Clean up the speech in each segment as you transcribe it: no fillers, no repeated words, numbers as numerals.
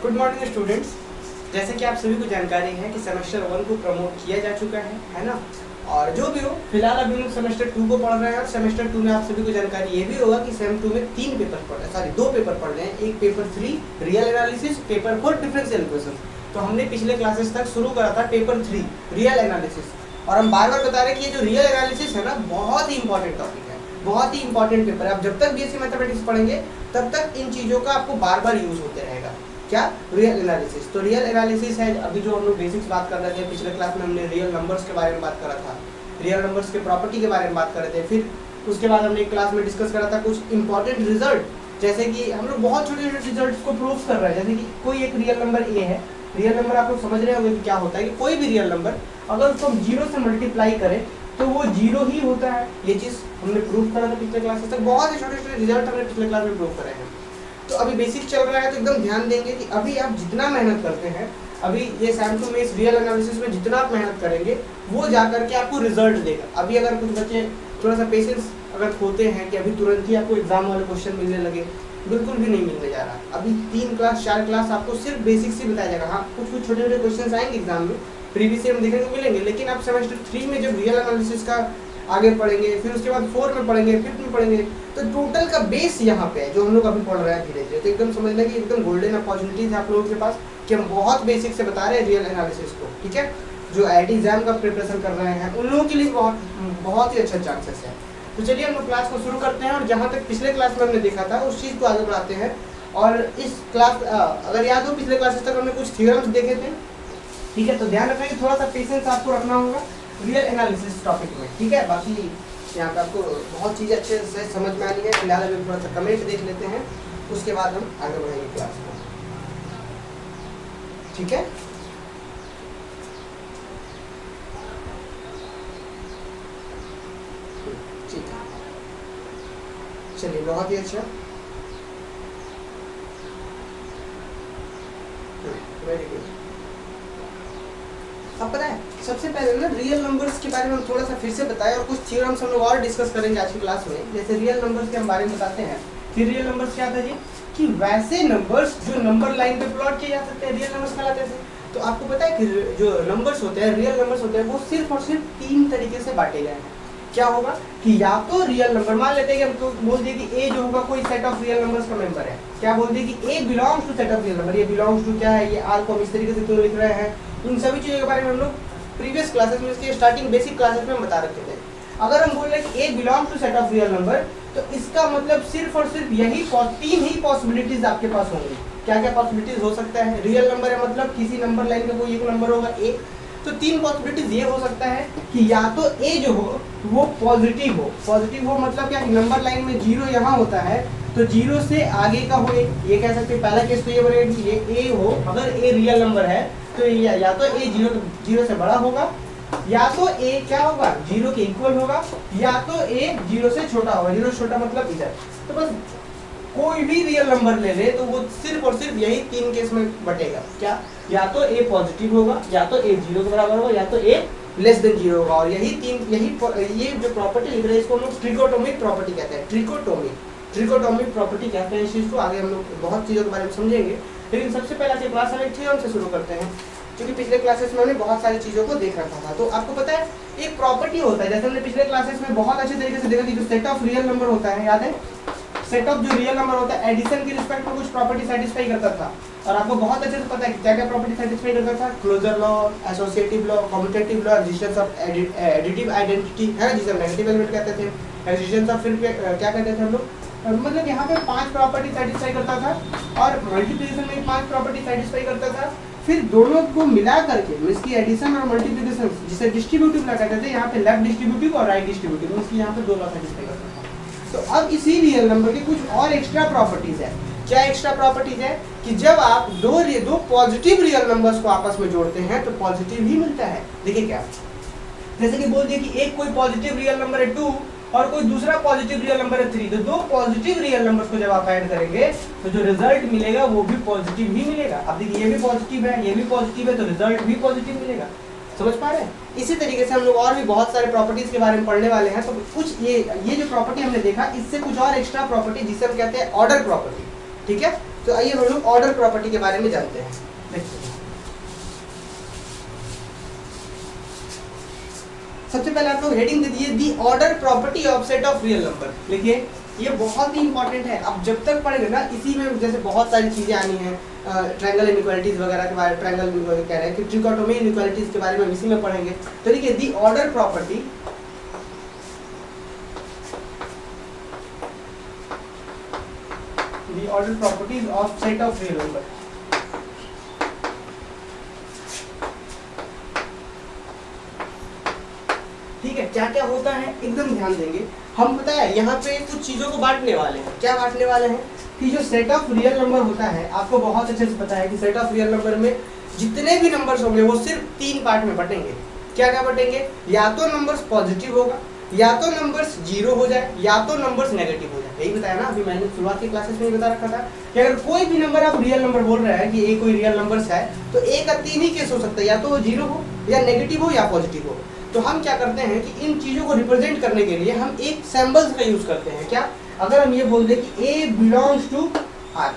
Good morning students. जैसे कि आप सभी को जानकारी है कि सेमेस्टर 1 को प्रमोट किया जा चुका है ना। और जो भी हो, फिलहाल अभी हम सेमेस्टर 2 को पढ़ रहे हैं और सेमेस्टर 2 में आप सभी को जानकारी ये भी होगा कि सेम 2 में 3 पेपर पढ़ रहे हैं, सॉरी 2 पेपर पढ़ रहे हैं। एक paper 3 real analysis, paper 4 differential equation. तो हमने पिछले क्लासेस तक शुरू करा था पेपर 3 रियल एनालिसिस, और हम बार बार बता रहे हैं कि ये जो रियल एनालिसिस है ना, बहुत ही इंपॉर्टेंट टॉपिक है, बहुत ही इंपॉर्टेंट पेपर है। आप जब तक बीएससी मैथमेटिक्स पढ़ेंगे तब तक इन चीज़ों का आपको बार बार यूज होते रहेगा। क्या? Real analysis. तो रियल एनालिसिस है अभी जो हम लोग बेसिक्स बात कर रहे थे। पिछले क्लास में हमने रियल नंबर्स के बारे में बात करा था, रियल नंबर्स के प्रॉपर्टी के बारे में बात कर रहे थे। फिर उसके बाद हमने एक क्लास में डिस्कस करा था कुछ इंपॉर्टेंट रिजल्ट, जैसे कि हम लोग बहुत छोटे छोटे रिजल्ट को प्रूव कर रहे हैं। जैसे कि कोई एक रियल नंबर ए है, रियल नंबर आप लोग समझ रहे होंगे कि क्या होता है कि कोई भी रियल नंबर अगर उसको हम 0 से मल्टीप्लाई करें तो वो 0 ही होता है। ये चीज़ हमने प्रूव करा था पिछले क्लासेस तक। बहुत ही छोटे छोटे रिजल्ट हमने पिछले क्लास में प्रूव करे हैं। तो अभी बेसिक चल रहा है तो एकदम ध्यान देंगे कि अभी आप जितना मेहनत करते हैं, अभी ये सैम 2 में इस रियल एनालिसिस में जितना आप मेहनत करेंगे वो जा करके आपको रिजल्ट देगा। अभी अगर कुछ बच्चे थोड़ा सा पेशेंस अगर खोते हैं कि अभी तुरंत ही आपको एग्जाम वाले क्वेश्चन मिलने लगे, बिल्कुल भी नहीं मिलने जा रहा। अभी 3 क्लास 4 क्लास आपको सिर्फ बेसिक से बताया जाएगा। हाँ, कुछ कुछ छोटे छोटे क्वेश्चन आएंगे एग्जाम में, प्रीवियस ईयर में देखने को मिलेंगे, लेकिन आप सेमेस्टर 3 में जब रियल एनालिसिस का आगे पढ़ेंगे, फिर उसके बाद 4 में पढ़ेंगे, 5th में पढ़ेंगे, तो टोटल का बेस यहाँ पे है जो हम लोग अभी पढ़ रहे हैं धीरे धीरे। तो एकदम समझना कि एकदम गोल्डन अपॉर्चुनिटीज है आप लोगों के पास कि हम बहुत बेसिक से बता रहे हैं रियल एनालिसिस को। ठीक है, जो आईआईटी एग्जाम का प्रिपरेशन कर रहे हैं उन लोगों के लिए बहुत ही अच्छा चांसेस है। तो चलिए हम लोग क्लास को शुरू करते हैं और जहाँ तक पिछले क्लास में हमने देखा था उस चीज़ को आगे बढ़ाते हैं। और इस क्लास अगर याद हो पिछले क्लासेस तक हमने कुछ थ्योरम्स देखे थे। ठीक है, तो ध्यान रखना कि थोड़ा सा पेशेंस आपको रखना होगा रियल एनालिसिस टॉपिक में। ठीक है, बाकी यहाँ पे आपको बहुत चीज़ें अच्छे से समझ में आनी है। फिलहाल अभी थोड़ा सा कमेंट देख लेते हैं, उसके बाद हम आगे बढ़ेंगे क्लास को। ठीक है, ठीक है, चलिए बहुत ही अच्छा, वेरी गुड। अब पता है सबसे पहले ना रियल नंबर्स के बारे में हम थोड़ा सा फिर से बताएं और कुछ थ्योरम्स हम लोग और डिस्कस करेंगे आज की क्लास में। जैसे रियल नंबर्स के हम बारे में बताते हैं। फिर रियल नंबर्स क्या था जी कि वैसे नंबर्स जो नंबर लाइन पे प्लॉट किए जा सकते हैं रियल नंबर्स कहलाते हैं। तो आपको पता है कि जो नंबर्स होते हैं, रियल नंबर्स होते हैं, वो सिर्फ और सिर्फ 3 तरीके से बांटे गए हैं। क्या होगा कि या तो रियल नंबर, मान लेते हैं कि हमको बोल दिए कि ए जो होगा कोई सेट ऑफ रियल नंबर्स का मेंबर है। क्या बोल दिए कि A belongs to set of real number. ये बिलोंग्स टू क्या है, ये आर को हम इस तरीके से क्यों लिख रहे हैं, इन सभी चीज़ों के बारे में हम लोग प्रीवियस क्लासेस में, इसके स्टार्टिंग बेसिक क्लासेस में हम बता रखे थे। अगर हम बोल रहे हैं कि A belongs to set of real number, तो इसका मतलब सिर्फ और सिर्फ यही 3 ही पॉसिबिलिटीज आपके पास होंगी। क्या क्या पॉसिबिलिटीज हो सकता है? रियल नंबर है मतलब किसी नंबर लाइन का कोई एक नंबर होगा ए, तो 3 पॉसिबिलिटीज ये हो सकता है कि या तो ए जो हो वो पॉजिटिव हो। पॉजिटिव हो मतलब क्या, नंबर लाइन में 0 यहाँ होता है तो 0 से आगे का हो, ये कह सकते हैं। पहला केस तो ये बनेगा कि ये ए हो, अगर ए रियल नंबर है तो या तो ए 0 से बड़ा होगा, या तो ए क्या होगा 0 के इक्वल होगा, या तो ए 0 से छोटा होगा। 0 से छोटा मतलब इधर। तो बस कोई भी रियल नंबर ले ले तो वो सिर्फ और सिर्फ यही 3 केस में बटेगा। क्या? या तो ए पॉजिटिव होगा, या तो ए 0 के बराबर होगा, या तो ए लेस देन 0 होगा। और यही ये जो प्रॉपर्टी लिख रहे हैं इसको हम लोग ट्रिकोटोमिक प्रॉपर्टी कहते हैं। ट्रिकोटोमिक प्रॉपर्टी कहते हैं इस चीज को। आगे हम लोग बहुत चीजों के बारे में समझेंगे, लेकिन सबसे पहले आज क्लास हम एक थ्योरम से शुरू करते हैं, क्योंकि पिछले क्लासेस में हमने बहुत सारी चीज़ों को देख रखा था। तो आपको पता है एक प्रॉपर्टी होता है, जैसे हमने पिछले क्लासेस में बहुत अच्छे तरीके से देखा कि जो सेट ऑफ रियल नंबर होता है, याद है सेट ऑफ जो रियल नंबर होता है एडिशन की रिस्पेक्ट में कुछ प्रॉपर्टी सेटिस्फाई करता था। और आपको बहुत अच्छे से पता है कि क्या क्या प्रॉपर्टी सेटिस्फाई करता था। Closure law, associative law, commutative law, existence of additive identity है जिसे हम नेगेटिव एलिमेंट कहते थे, एक्जिस्टेंस ऑफ फिर क्या कहते थे हम लोग, मतलब यहाँ पे 5 प्रॉपर्टी सेटिस्फाई करता था और मल्टीप्लिकेशन में 5 प्रॉपर्टी सेटिस्फाई करता था। फिर दोनों को मिला करके इसकी एडिशन और मल्टीप्लिकेशन जिसे डिस्ट्रीब्यूटिव लॉ कहते थे, यहाँ पे लेफ्ट डिस्ट्रीब्यूटिव और राइट डिस्ट्रीब्यूटिव, इसकी यहाँ पे 2 लॉ सेटिस्फाई करता था। तो अब इसी रियल नंबर के कुछ और एक्स्ट्रा प्रॉपर्टीज है। क्या एक्स्ट्रा प्रॉपर्टीज है कि जब आप दो पॉजिटिव रियल नंबर्स को आपस में जोड़ते हैं तो पॉजिटिव ही मिलता है। देखिए क्या, जैसे कि बोल दिया कि एक कोई पॉजिटिव रियल नंबर है 2 और कोई दूसरा पॉजिटिव रियल नंबर है 3, तो 2 पॉजिटिव रियल नंबर्स को जब आप ऐड करेंगे तो जो रिजल्ट मिलेगा वो भी पॉजिटिव ही मिलेगा। अब देखिए ये भी पॉजिटिव है, ये भी पॉजिटिव है, तो रिजल्ट भी पॉजिटिव मिलेगा। समझ पा रहे हैं? इसी तरीके से हम लोग और भी बहुत सारे प्रॉपर्टीज के बारे में पढ़ने वाले हैं। तो कुछ ये जो प्रॉपर्टी हमने देखा, इससे कुछ और एक्स्ट्रा प्रॉपर्टी जिसे हम कहते हैं ऑर्डर प्रॉपर्टी। ठीक है, तो आइए हम लोग ऑर्डर प्रॉपर्टी के बारे में जानते हैं। देखते हैं, सबसे पहले आप लोग हेडिंग दे दीजिए दी order property of set of real number. लिखिए, ये बहुत ही इंपॉर्टेंट है। अब जब तक पढ़ेंगे ना, इसी में जैसे बहुत सारी चीजें आनी है, ट्रायंगल इनइक्वालिटीज वगैरह के बारे में, ट्रायंगल कह रहे हैं कि ट्रिकोटोमी इनइक्वालिटीज के बारे में इसी में पढ़ेंगे। तो देखिए, दी order property the order properties of set of real number। ठीक है, क्या क्या होता है एकदम ध्यान देंगे हम। पता है यहाँ पे कुछ चीजों को बांटने वाले हैं। क्या बांटने वाले हैं कि जो सेट ऑफ रियल नंबर होता है, आपको बहुत अच्छे से पता है कि सेट ऑफ रियल नंबर में जितने भी नंबर्स होंगे वो सिर्फ 3 पार्ट में बटेंगे। क्या क्या बटेंगे? या तो नंबर्स पॉजिटिव होगा, या तो नंबर्स 0 हो जाए, या तो नंबर्स नेगेटिव हो जाए। यही बताया ना अभी मैंने शुरुआत की क्लासेस में ही बता रखा था कि अगर कोई भी नंबर आप रियल नंबर बोल रहे हैं कि ये कोई रियल नंबर्स है, तो एक का 3 ही केस हो सकता है, या तो वो 0 हो, या नेगेटिव हो, या पॉजिटिव हो। तो हम क्या करते हैं कि इन चीजों को रिप्रेजेंट करने के लिए हम एक सिंबल्स का यूज करते हैं। क्या? अगर हम ये बोल दें कि A belongs to R,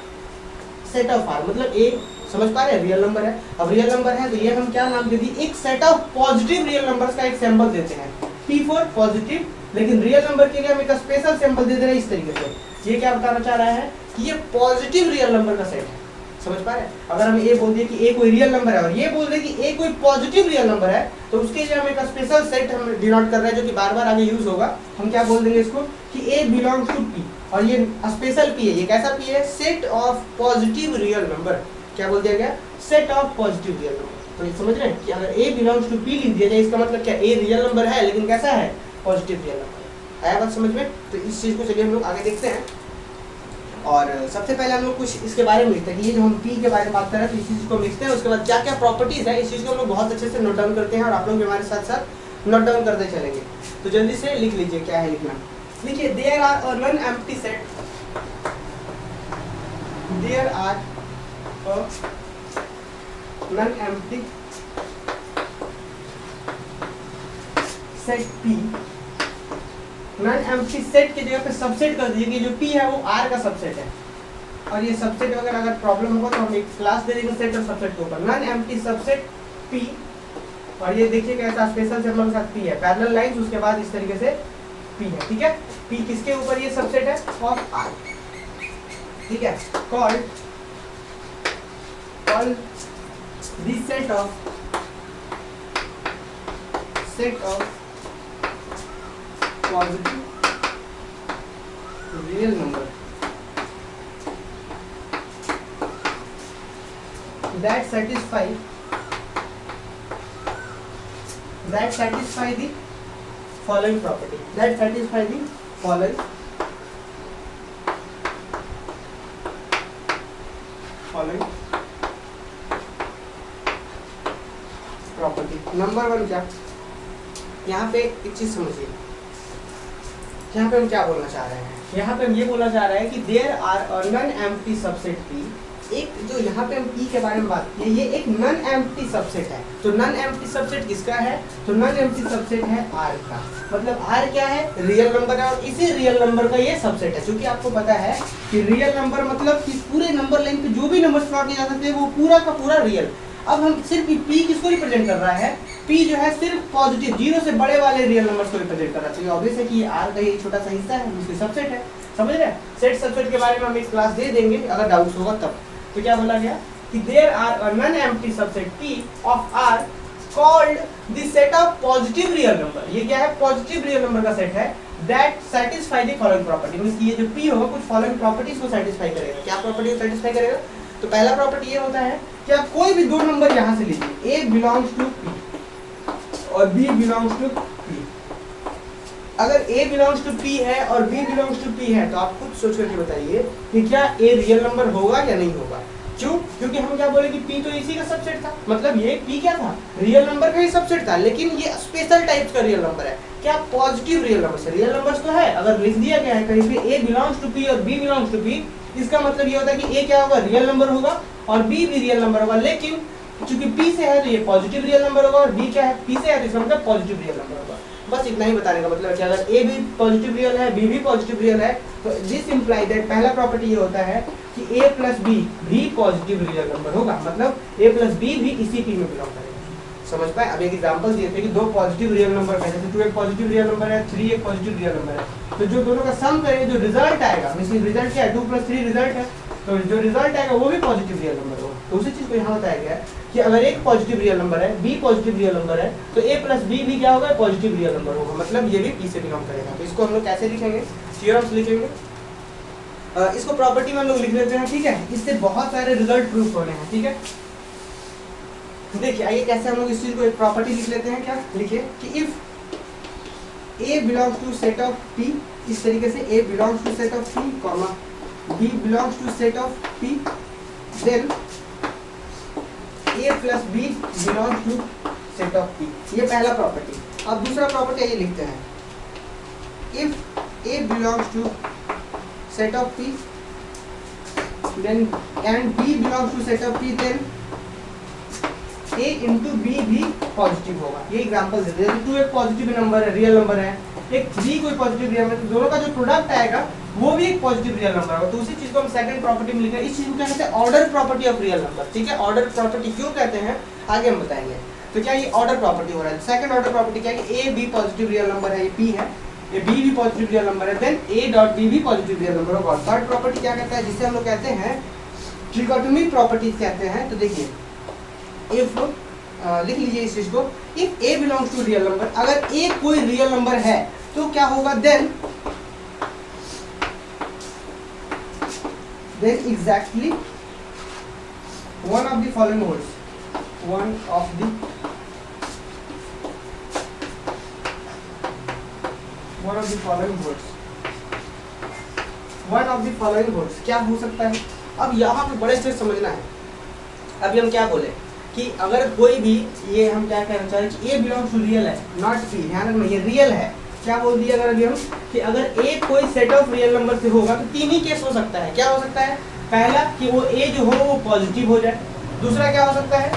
set of R, मतलब ए, समझ पा रहे हैं, रियल नंबर है। अब रियल नंबर है तो ये हम क्या नाम दे दिए, एक set of positive real numbers का एक सिंबल देते हैं, P फॉर पॉजिटिव। लेकिन रियल नंबर के लिए हम एक स्पेशल सिंबल दे दे रहे हैं इस तरीके से। ये क्या बताना चाह रहा है कि ये पॉजिटिव रियल नंबर का सेट है। समझ पा रहे हैं? अगर हम ए बोल दिए कि ए कोई रियल नंबर है और ये बोल दे कि ए कोई पॉजिटिव रियल नंबर है, तो उसके लिए हम एक स्पेशल सेट हम डिनोट कर रहे हैं जो कि बार बार आगे यूज होगा। हम क्या बोल देंगे इसको कि ए बिलोंग्स टू पी, और ये स्पेशल पी है। ये कैसा पी है? Set of positive real number. क्या बोल दिया गया? Set of positive real number. तो ये समझ रहे हैं कि अगर ए बिलोंग्स टू पी लिख दिया जाए, इसका मतलब क्या? ए रियल नंबर है लेकिन कैसा है? Positive real number. आया बात समझ में? तो इस चीज को चलिए हम लोग आगे देखते हैं। और सबसे पहले हम लोग कुछ इसके बारे में लिखते हैं कि ये जो हम पी के बारे में बात कर रहे हैं, तो इस चीज को लिखते हैं। उसके बाद क्या क्या प्रॉपर्टीज है, इस चीज को हम लोग बहुत अच्छे से नोट डाउन करते हैं और आप लोग भी हमारे साथ साथ नोट डाउन करते चलेंगे। तो जल्दी से लिख लीजिए क्या है लिखना। लिखिए, there are a non empty set, there are a non empty set P। Non empty set की जगह पे सबसेट कर दीजिए कि जो P है वो R का सबसेट है। और ये सबसेट वगैरह अगर प्रॉब्लम होगा तो हम एक क्लास दे देंगे सेट और सबसेट के ऊपर। नॉन एम्प्टी सबसेट P, और ये देखिए कैसा स्पेशल सिंबल के साथ P है, पैरेलल लाइंस, उसके बाद इस तरीके से P है। ठीक है, P किसके ऊपर ये सबसेट है? Of R। ठीक है, called this set of positive real number that satisfy the following property, that satisfy the following property. Number 1 क्या? यहाँ पे एक चीज समझिए, यहाँ पे हम क्या बोलना चाह रहे हैं? यहाँ पे हम ये बोलना चाह रहे हैं कि there are a non empty subset P। एक जो यहाँ पे हम P के बारे में बात की, ये एक नॉन एम्प्टी सबसेट है। तो नॉन एम्प्टी सबसेट किसका है? तो नॉन एम्प्टी सबसेट है R का। मतलब R क्या है? रियल नंबर है, और इसी रियल नंबर का ये सबसेट है। क्योंकि आपको पता है कि रियल नंबर मतलब कि पूरे नंबर लाइन पे जो भी नंबर प्लॉट किए जा सकते हैं वो पूरा का पूरा रियल। अब हम सिर्फ P किसको रिप्रेजेंट कर रहा है? P जो है सिर्फ पॉजिटिव 0 से बड़े वाले रियल नंबर्स को रिप्रेजेंट कर रहा है। तो ये ऑब्वियस है कि ये R का एक छोटा सा हिस्सा है, उसकी सबसेट है। समझ रहे हैं? सेट सबसेट के बारे में हम एक क्लास दे देंगे अगर डाउट्स होगा तब। तो क्या बोला गया कि there are a non empty subset P of R called the set of positive real number. ये क्या है? पॉजिटिव रियल नंबर का सेट है that satisfy the following property. Means ये जो P होगा कुछ फॉलोइंग प्रॉपर्टीज को सेटिस्फाई करेगा। क्या प्रॉपर्टी को सेटिस्फाई करेगा? तो पहला प्रॉपर्टी ये होता है कि आप कोई भी 2 नंबर यहाँ से लीजिए, A बिलोंग्स टू P और B बिलोंग्स टू P। अगर A बिलोंग्स टू P है और B बिलोंग्स टू P है, तो आप खुद सोच करके बताइए कि क्या A रियल नंबर होगा या नहीं होगा। क्यों? क्योंकि हम क्या बोले कि P तो इसी का सबसेट था। मतलब ये P क्या था? रियल नंबर का ही सबसेट था, लेकिन ये स्पेशल टाइप्स का रियल नंबर है। क्या? पॉजिटिव रियल नंबर से। रियल नंबर्स तो है, अगर लिख दिया गया है कहीं पे A बिलोंग्स टू P और B बिलोंग्स टू P, इसका मतलब ये होता है कि A क्या होगा? रियल नंबर होगा, और B भी रियल नंबर होगा। लेकिन चूंकि P से है तो ये पॉजिटिव रियल नंबर होगा, और B क्या है? P से है तो इसका मतलब पॉजिटिव रियल नंबर होगा। बस इतना ही बताने का मतलब है कि अगर ए भी पॉजिटिव रियल है, बी भी पॉजिटिव रियल है, तो दिस इम्प्लाई दैट पहला प्रॉपर्टी ये होता है कि ए प्लस बी भी पॉजिटिव रियल नंबर होगा, मतलब ए प्लस बी भी इसी पी में बिलोंग करेगा। समझ पाए? अब एक एग्जांपल दिए थे कि दो पॉजिटिव रियल नंबर है, जैसे 2 एक पॉजिटिव रियल नंबर है, 3 एक पॉजिटिव रियल नंबर है, तो जो दोनों का सम करेंगे जो रिजल्ट आएगा, मींस रिजल्ट क्या है, 2 + 3 रिजल्ट है, तो जो रिजल्ट आएगा वो भी पॉजिटिव रियल नंबर होगा। तो उसी चीज को यहाँ बताया गया है कि अगर एक पॉजिटिव रियल नंबर है, बी पॉजिटिव रियल नंबर है, तो ए प्लस बी भी क्या होगा, पॉजिटिव रियल नंबर होगा, मतलब ये भी पी से बिलोंग करेगा। तो इसको हम लोग कैसे लिखेंगे, थ्योरम्स लिखेंगे, इसको प्रॉपर्टी में हम लोग लिख लेते हैं, ठीक है। इससे बहुत सारे रिजल्ट प्रूफ होने हैं, ठीक है। देखिए आइए कैसे हम लोग इस चीज को एक प्रॉपर्टी लिख लेते हैं। क्या लिखे कि if A belongs to set of P, इस तरीके से A belongs to set of P comma B belongs to set of P, then A plus B belongs to set of P. ये पहला प्रॉपर्टी। अब दूसरा प्रॉपर्टी ये लिखते हैं, if A belongs to set of P then and B belongs to set of P, then A into B भी positive होगा। ये एग्जांपल देते हैं, 2 एक पॉजिटिव नंबर है, रियल नंबर है, एक 3 कोई पॉजिटिव रियल नंबर, दोनों का जो प्रोडक्ट आएगा वो भी एक पॉजिटिव रियल नंबर होगा। तो उसी चीज को हम सेकंड प्रॉपर्टी में लिखते हैं। इस चीज को क्या कहते हैं, order property of real number, ठीक है। ऑर्डर प्रॉपर्टी क्यों कहते हैं आगे हम बताएंगे। तो क्या ये ऑर्डर प्रॉपर्टी हो रहा है। सेकंड ऑर्डर प्रॉपर्टी क्या है कि a b positive real number है, ये पी है, ये बी भी पॉजिटिव रियल नंबर है, देन ए डॉट बी भी पॉजिटिव रियल नंबर होगा। थर्ड प्रॉपर्टी क्या कहता है, जिसे हम लोग कहते हैं ट्रिकोटोमी प्रॉपर्टीज कहते हैं। तो देखिए इफ लिख लीजिए इस चीज को, if A belongs to real number, अगर ए कोई रियल नंबर है तो क्या होगा, then exactly one of the following holds, one of the following holds क्या हो सकता है। अब यहाँ पे बड़े से समझना है। अभी हम क्या बोले कि अगर कोई भी, ये हम क्या कहना चाह रहे हैं कि ए बिलोंग्स टू रियल है, नॉट पी, ध्यान रखना ये रियल है। क्या बोल दिया अगर अभी हम कि अगर ए कोई सेट ऑफ रियल नंबर से होगा तो 3 ही केस हो सकता है। क्या हो सकता है, पहला कि वो ए जो हो वो पॉजिटिव हो जाए, दूसरा क्या हो सकता है,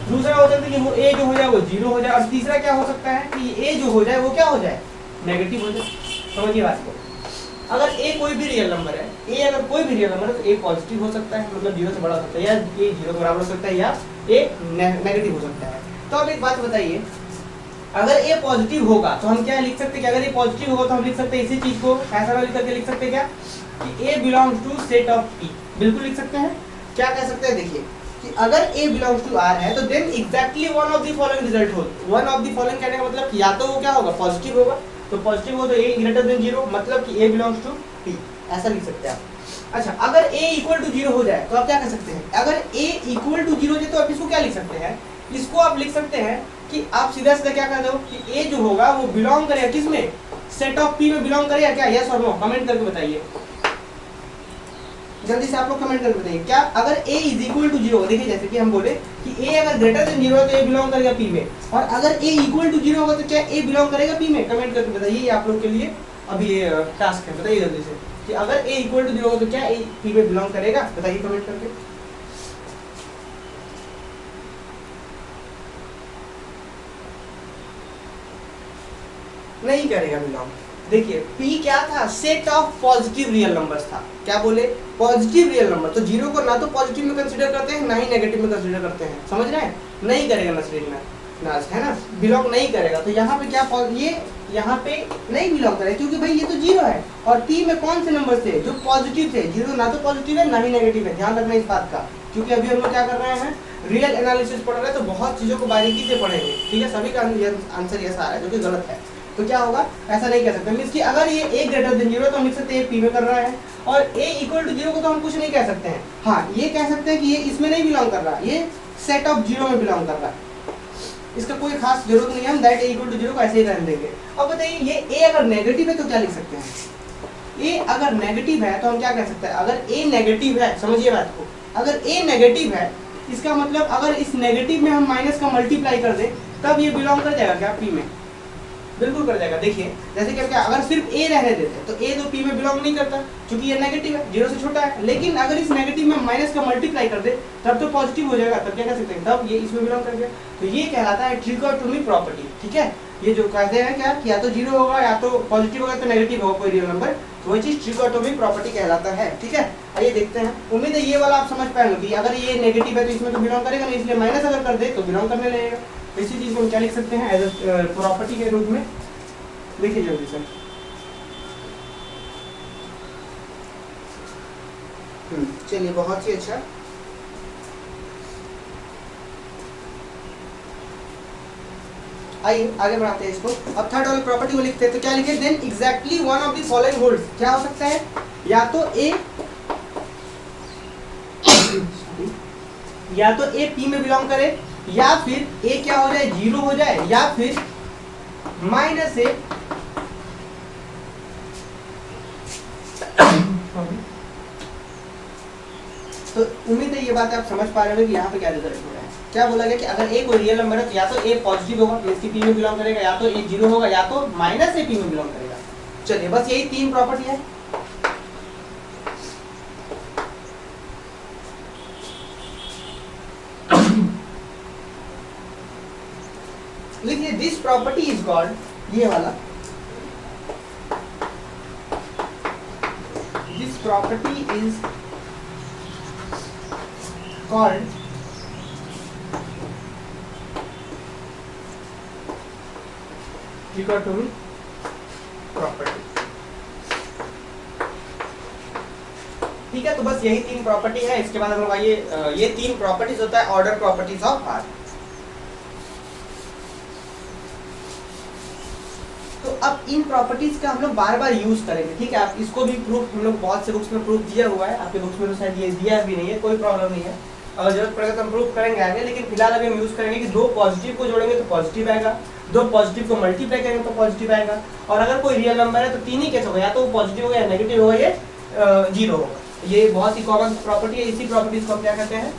दूसरा हो सकता है कि वो ए जो हो जाए वो 0 हो जाए, और तीसरा क्या हो सकता है कि ए जो हो जाए वो क्या हो जाए, नेगेटिव हो जाए। समझिए बात को, अगर ए कोई भी रियल नंबर है, ए अगर कोई भी रियल नंबर है तो ए पॉजिटिव हो सकता है, मतलब 0 से बड़ा हो सकता है, या ए 0 के बराबर हो सकता है, या ए नेगेटिव हो सकता है। तो अब एक बात बताइए, अगर ए पॉजिटिव होगा तो हम क्या लिख सकते हैं कि अगर ए पॉजिटिव होगा तो हम लिख सकते हैं इसी चीज को ऐसा ना लिख करके लिख सकते हैं क्या कि A belongs to set of P, बिल्कुल लिख सकते हैं। क्या कह सकते हैं, देखिए कि अगर ए बिलोंग्स टू आर है तो then exactly one of the following result हो। वन ऑफ द फॉलोइंग कहने का मतलब या तो वो क्या होगा, पॉजिटिव होगा, तो पॉजिटिव हो तो ए ग्रेटर देन 0, मतलब कि ए बिलोंग्स टू पी, ऐसा लिख सकते हैं आप। अच्छा, अगर ए इक्वल टू 0 हो जाए तो आप क्या कर सकते हैं, अगर ए इक्वल टू 0 हो जाए तो आप इसको क्या लिख सकते हैं, इसको आप लिख सकते हैं कि आप सीधा सीधा क्या कर दो कि ए जो होगा वो बिलोंग करेगा किसमें, सेट ऑफ पी में बिलोंग करेगा क्या, यस और नो, कमेंट करके बताइए, जल्दी से आप लोग कमेंट करके बताइए। क्या अगर a इज इक्वल टू 0, देखिए जैसे कि हम बोले कि a अगर ग्रेटर देन 0 है तो a बिलोंग करेगा p में, और अगर a इक्वल टू 0 होगा तो क्या a बिलोंग करेगा p में, कमेंट करके बताइए। ये आप लोग के लिए अभी ये टास्क है, बताइए जल्दी से कि अगर a इक्वल टू 0 होगा तो क्या a p में बिलोंग करेगा, बताइए कमेंट करके। नहीं करेगा बिलोंग। देखिए P क्या था, set of positive real numbers था। क्या बोले, पॉजिटिव रियल नंबर, तो 0 को ना तो पॉजिटिव में कंसीडर करते हैं ना ही नेगेटिव में कंसीडर करते हैं, समझ रहे हैं, नहीं करेगा नसरीन में नाज, है ना, बिलोंग नहीं करेगा। तो यहाँ पे क्या, ये यहाँ पे नहीं बिलोंग करेगा क्योंकि भाई ये तो 0 है, और P में कौन से नंबर थे जो पॉजिटिव थे, 0 ना तो पॉजिटिव है ना ही नेगेटिव है, ध्यान रखना इस बात का, क्योंकि अभी हम लोग क्या कर रहे हैं, रियल एनालिसिस पढ़ रहे हैं, तो बहुत चीज़ों को बारीकी से पढ़ेंगे, ठीक है। सभी का आंसर यस आ रहा है जो कि गलत है, तो क्या होगा, ऐसा नहीं कह सकते। मींस कि अगर ये a ग्रेटर देन 0 तो हम लिख सकते हैं p में कर रहा है, और a इक्वल टू 0 को तो हम कुछ नहीं कह सकते हैं। हाँ, ये कह सकते हैं कि ये इसमें नहीं बिलोंग कर रहा, ये सेट ऑफ 0 में बिलोंग कर रहा है, इसका कोई खास जरूरत नहीं है, हम दैट a इक्वल टू 0 को ऐसे ही रहने देंगे। अब बताइए ये a अगर नेगेटिव है तो क्या लिख सकते हैं, a अगर नेगेटिव है तो हम क्या कह सकते हैं, अगर a नेगेटिव है, समझिए बात को, अगर a नेगेटिव है इसका मतलब अगर इस नेगेटिव में हम माइनस का मल्टीप्लाई कर दें तब ये बिलोंग कर जाएगा क्या p में, बिल्कुल कर जाएगा। देखिए जैसे क्या अगर सिर्फ ए रहने देते तो ए तो पी में बिलोंग नहीं करता क्योंकि ये नेगेटिव है, 0 से छोटा है। लेकिन अगर इस नेगेटिव में माइनस का मल्टीप्लाई कर दे तब तो पॉजिटिव हो जाएगा, तब क्या कर सकते हैं, तब ये इसमें बिलोंग कर गया। तो ये कहलाता है ट्रिकोटोमी प्रॉपर्टी। ठीक है, ये जो कहते हैं क्या कि या तो 0 होगा या तो पॉजिटिव होगा तो नेगेटिव होगा कोई रियल नंबर, तो वही चीज ट्रिकोटोमी प्रॉपर्टी कहलाता है। ठीक है, आइए देखते हैं। उम्मीद है ये वाला आप समझ पाएंगे कि अगर ये नेगेटिव है तो इसमें तो बिलोंग करेगा नहीं, इसलिए माइनस अगर कर दे तो बिलोंग करने लगेगा। इसी चीज को हम क्या लिख सकते हैं, एज अ प्रॉपर्टी के रूप में। देखिए जल्दी से, चलिए बहुत ही अच्छा। आइए आगे बढ़ाते हैं इसको। अब थर्ड वाली प्रॉपर्टी को लिखते हैं, तो क्या लिखे, then exactly one of the following holds. क्या हो सकता है, या तो ए पी में बिलोंग करे, या फिर ए क्या हो जाए, 0 हो जाए, या फिर माइनस ए तो उम्मीद है ये बात आप समझ पा रहे हो कि यहाँ पे क्या रिजल्ट हो रहा है। क्या बोला गया कि अगर ए कोई रियल नंबर है तो या तो ए पॉजिटिव होगा तो इसकी पी में बिलोंग करेगा, या तो ए 0 होगा, या तो माइनस ए पी में बिलोंग करेगा। चलिए बस यही 3 प्रॉपर्टी है। लिखिए दिस प्रॉपर्टी इज कॉल्ड, ये वाला, this property is called trichotomy property। ठीक है, तो बस यही 3 प्रॉपर्टी है। इसके बाद हम लोग आइए, ये 3 प्रॉपर्टीज होता है ऑर्डर प्रॉपर्टीज ऑफ आर। तो अब इन प्रॉपर्टीज का हम लोग बार बार यूज करेंगे। ठीक है, आप इसको भी प्रूफ हम लोग बहुत से बुक्स में प्रूफ दिया हुआ है, आपके बुक्स में तो शायद ये दिया भी नहीं है, कोई प्रॉब्लम नहीं है, अगर जरूरत पड़ेगा तो हम प्रूफ करेंगे आगे। लेकिन फिलहाल अभी हम यूज करेंगे कि 2 पॉजिटिव को जोड़ेंगे तो पॉजिटिव आएगा, 2 पॉजिटिव को मल्टीप्लाई करेंगे तो पॉजिटिव आएगा, और अगर कोई रियल नंबर है तो 3 ही केस होगा, या तो पॉजिटिव होगा या नेगेटिव होगा, ये 0 होगा। ये बहुत ही कॉमन प्रॉपर्टी है। इसी प्रॉपर्टीज को हम क्या कहते हैं,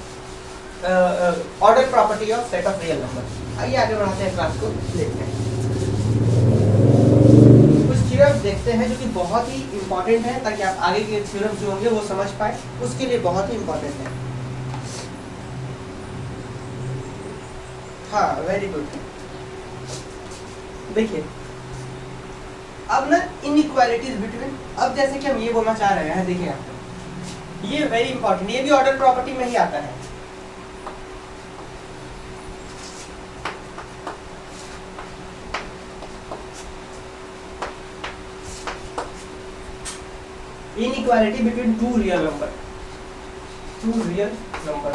order property of set of real number. आइए आगे बढ़ाते हैं, क्लास को देखते हैं। कुछ थ्योरम्स देखते हैं जो कि बहुत ही इंपॉर्टेंट है, ताकि आप आगे के थ्योरम्स जो होंगे वो समझ पाए, उसके लिए बहुत ही इंपॉर्टेंट है। हाँ, वेरी गुड। देखिए अब ना इनइक्वालिटीज बिटवीन, अब जैसे कि हम ये बोलना चाह रहे हैं, देखिए यहाँ पे ये वेरी इंपॉर्टेंट, ये भी ऑर्डर प्रॉपर्टी में ही आता है। Inequality between 2 real number, 2 real number,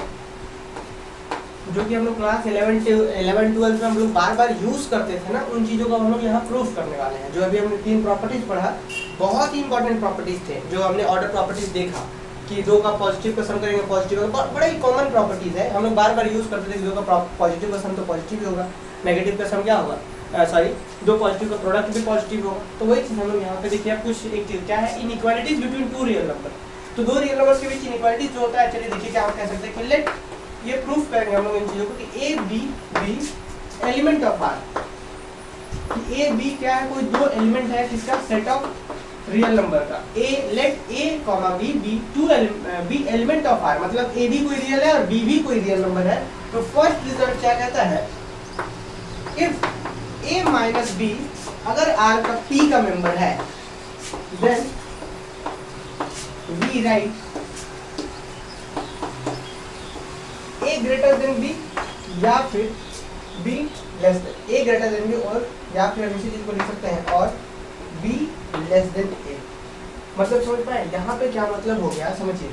जो कि हम लोग क्लास 11-12 में हम लोग बार बार यूज करते थे ना, उन चीजों को हम लोग यहाँ प्रूफ करने वाले हैं। जो अभी हमने 3 प्रॉपर्टीज पढ़ा, बहुत ही इंपॉर्टेंट प्रॉपर्टीज थे, जो हमने ऑर्डर प्रॉपर्टीज देखा कि 2 का पॉजिटिव का सम करेंगे पॉजिटिव होगा, बड़ा ही कॉमन प्रॉपर्टीज है, हम लोग बार बार यूज करते थे कि 2 का पॉजिटिव का सम तो पॉजिटिव ही होगा, नेगेटिव का सम क्या होगा, 2 पॉजिटिव का प्रोडक्ट भी पॉजिटिव होगा। तो वही चीज हम लोग यहाँ पे देखिए, कुछ एक चीज क्या है, इनइक्वालिटीज बिटवीन 2 रियल नंबर। तो 2 रियल नंबर्स के बीच इनइक्वालिटीज जो होता है, चलिए देखिए क्या कह सकते हैं कि लेट, ये प्रूफ करेंगे हम लोग इन चीजों को कि a b b element of R, कि ए बी क्या है, कोई 2 एलिमेंट है किसका, सेट ऑफ रियल नंबर का। A let A comma B B 2 B element of R, मतलब ए भी कोई रियल है और बी भी कोई रियल नंबर है। तो फर्स्ट रिजल्ट क्या कहता है, इफ ए माइनस बी अगर आर का पी का मेंबर है, then we write a greater than b या फिर b less than a greater than b, और या फिर हम इसी चीज को लिख सकते हैं और बी लेस देन ए। मतलब समझ पाए यहाँ पे क्या मतलब हो गया, समझिए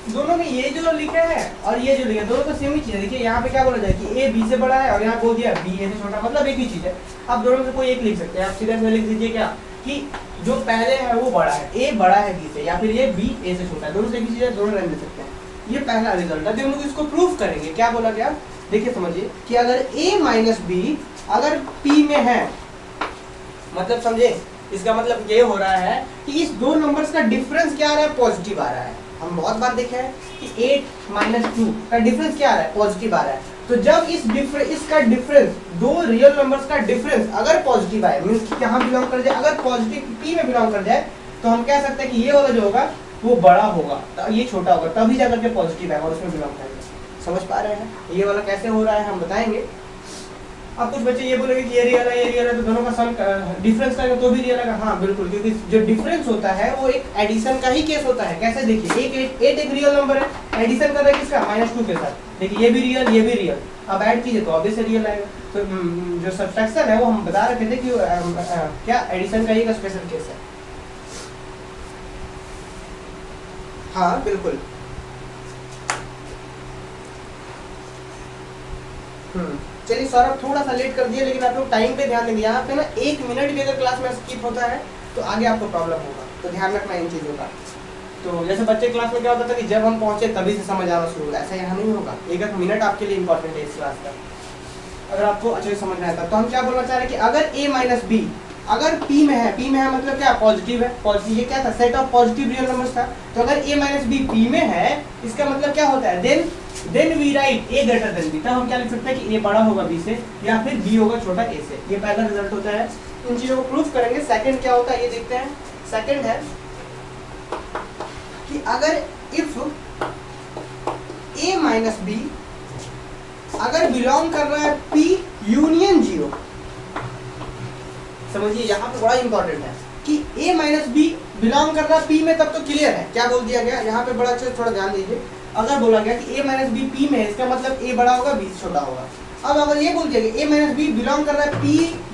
दोनों में ये जो लिखे हैं और ये जो लिखे दोनों तो सेम ही चीज है। देखिए यहाँ पे क्या बोला जाए कि ए बी से बड़ा है, और यहाँ बोल दिया बी ए से छोटा, मतलब एक ही चीज है। आप दोनों में से कोई एक लिख सकते हैं, आप सीधा लिख दीजिए क्या कि जो पहले है वो बड़ा है, ए बड़ा है बी से, या फिर ये बी ए से छोटा है, दोनों से एक ही चीज है, दोनों रहने सकते हैं। ये पहला रिजल्ट है, हम लोग इसको प्रूफ करेंगे। क्या बोला गया, देखिए समझिए कि अगर a माइनस बी अगर p में है, मतलब समझे इसका मतलब ये हो रहा है कि इस 2 नंबर्स का डिफरेंस क्या आ रहा है, पॉजिटिव आ रहा है। हम बहुत बार देखे हैं कि 8 माइनस 2 का डिफरेंस क्या आ रहा है, पॉजिटिव आ रहा है। तो जब इसका डिफरेंस, दो रियल नंबर्स का डिफरेंस अगर पॉजिटिव आए, मींस कि यहाँ बिलोंग कर जाए, अगर पॉजिटिव पी में बिलोंग कर जाए, तो हम कह सकते हैं कि ये वाला जो होगा वो बड़ा होगा, ये छोटा होगा, तभी जाकर के पॉजिटिव आएगा और उसमें बिलोंग करेगा। समझ पा रहे हैं? ये वाला कैसे हो रहा है हम बताएंगे। अब कुछ बच्चे ये बोलेंगे कि ये रियल है, ये रियल है, तो दोनों का सम डिफरेंस करेंगे तो भी रियल है। हाँ बिल्कुल, क्योंकि जो डिफरेंस होता है वो एक एडिशन का ही केस होता है। कैसे? देखिए, एक रियल नंबर है, एडिशन कर रहा है किसका? -2 के साथ। देखिए ये भी रियल, ये भी रियल, अब ऐड कीजिए तो ऑब्वियसली रियल आएगा। तो जो सब्ट्रैक्शन है वो हम बता रहे थे कि क्या एडिशन का ही एक स्पेशल केस है। हाँ बिल्कुल। चलिए सौरभ थोड़ा सा लेट कर दिया, लेकिन आप लोग टाइम पे ध्यान देंगे। यहाँ पे ना 1 मिनट भी अगर क्लास में स्किप होता है तो आगे आपको प्रॉब्लम होगा, तो ध्यान रखना इन चीज़ों का। तो जैसे बच्चे क्लास में क्या होता था कि जब हम पहुंचे तभी से समझ आना शुरू होगा, ऐसा यहाँ नहीं होगा। एक मिनट आपके लिए इंपॉर्टेंट है इस क्लास का, अगर आपको अच्छे से समझना आता। तो हम क्या बोलना चाह रहे हैं कि अगर a माइनस बी अगर p में है, p में है मतलब क्या? पॉजिटिव है। पॉजिटिव, ये क्या था? Set of positive real numbers था। तो अगर a माइनस बी p में है, इसका मतलब क्या होता है? Then we write a greater than b। तब हम क्या लिख सकते हैं कि a बड़ा होगा b से, या फिर b होगा छोटा a से। ये पहला रिजल्ट होता है। इन चीजों को प्रूफ करेंगे। सेकंड क्या होता है ये देखते हैं। सेकंड है कि अगर इफ a माइनस बी अगर बिलोंग कर रहा है p यूनियन 0, समझिए यहाँ पे बड़ा इंपॉर्टेंट है कि a माइनस बी बिलोंग कर रहा है p में, तब तो क्लियर है। क्या बोल दिया गया यहाँ पे? बड़ा अच्छा थोड़ा ध्यान दीजिए। अगर बोला गया कि a माइनस बी p में है, इसका मतलब a बड़ा होगा b छोटा होगा। अब अगर ये बोल दिया गया a माइनस बी बिलोंग कर रहा है p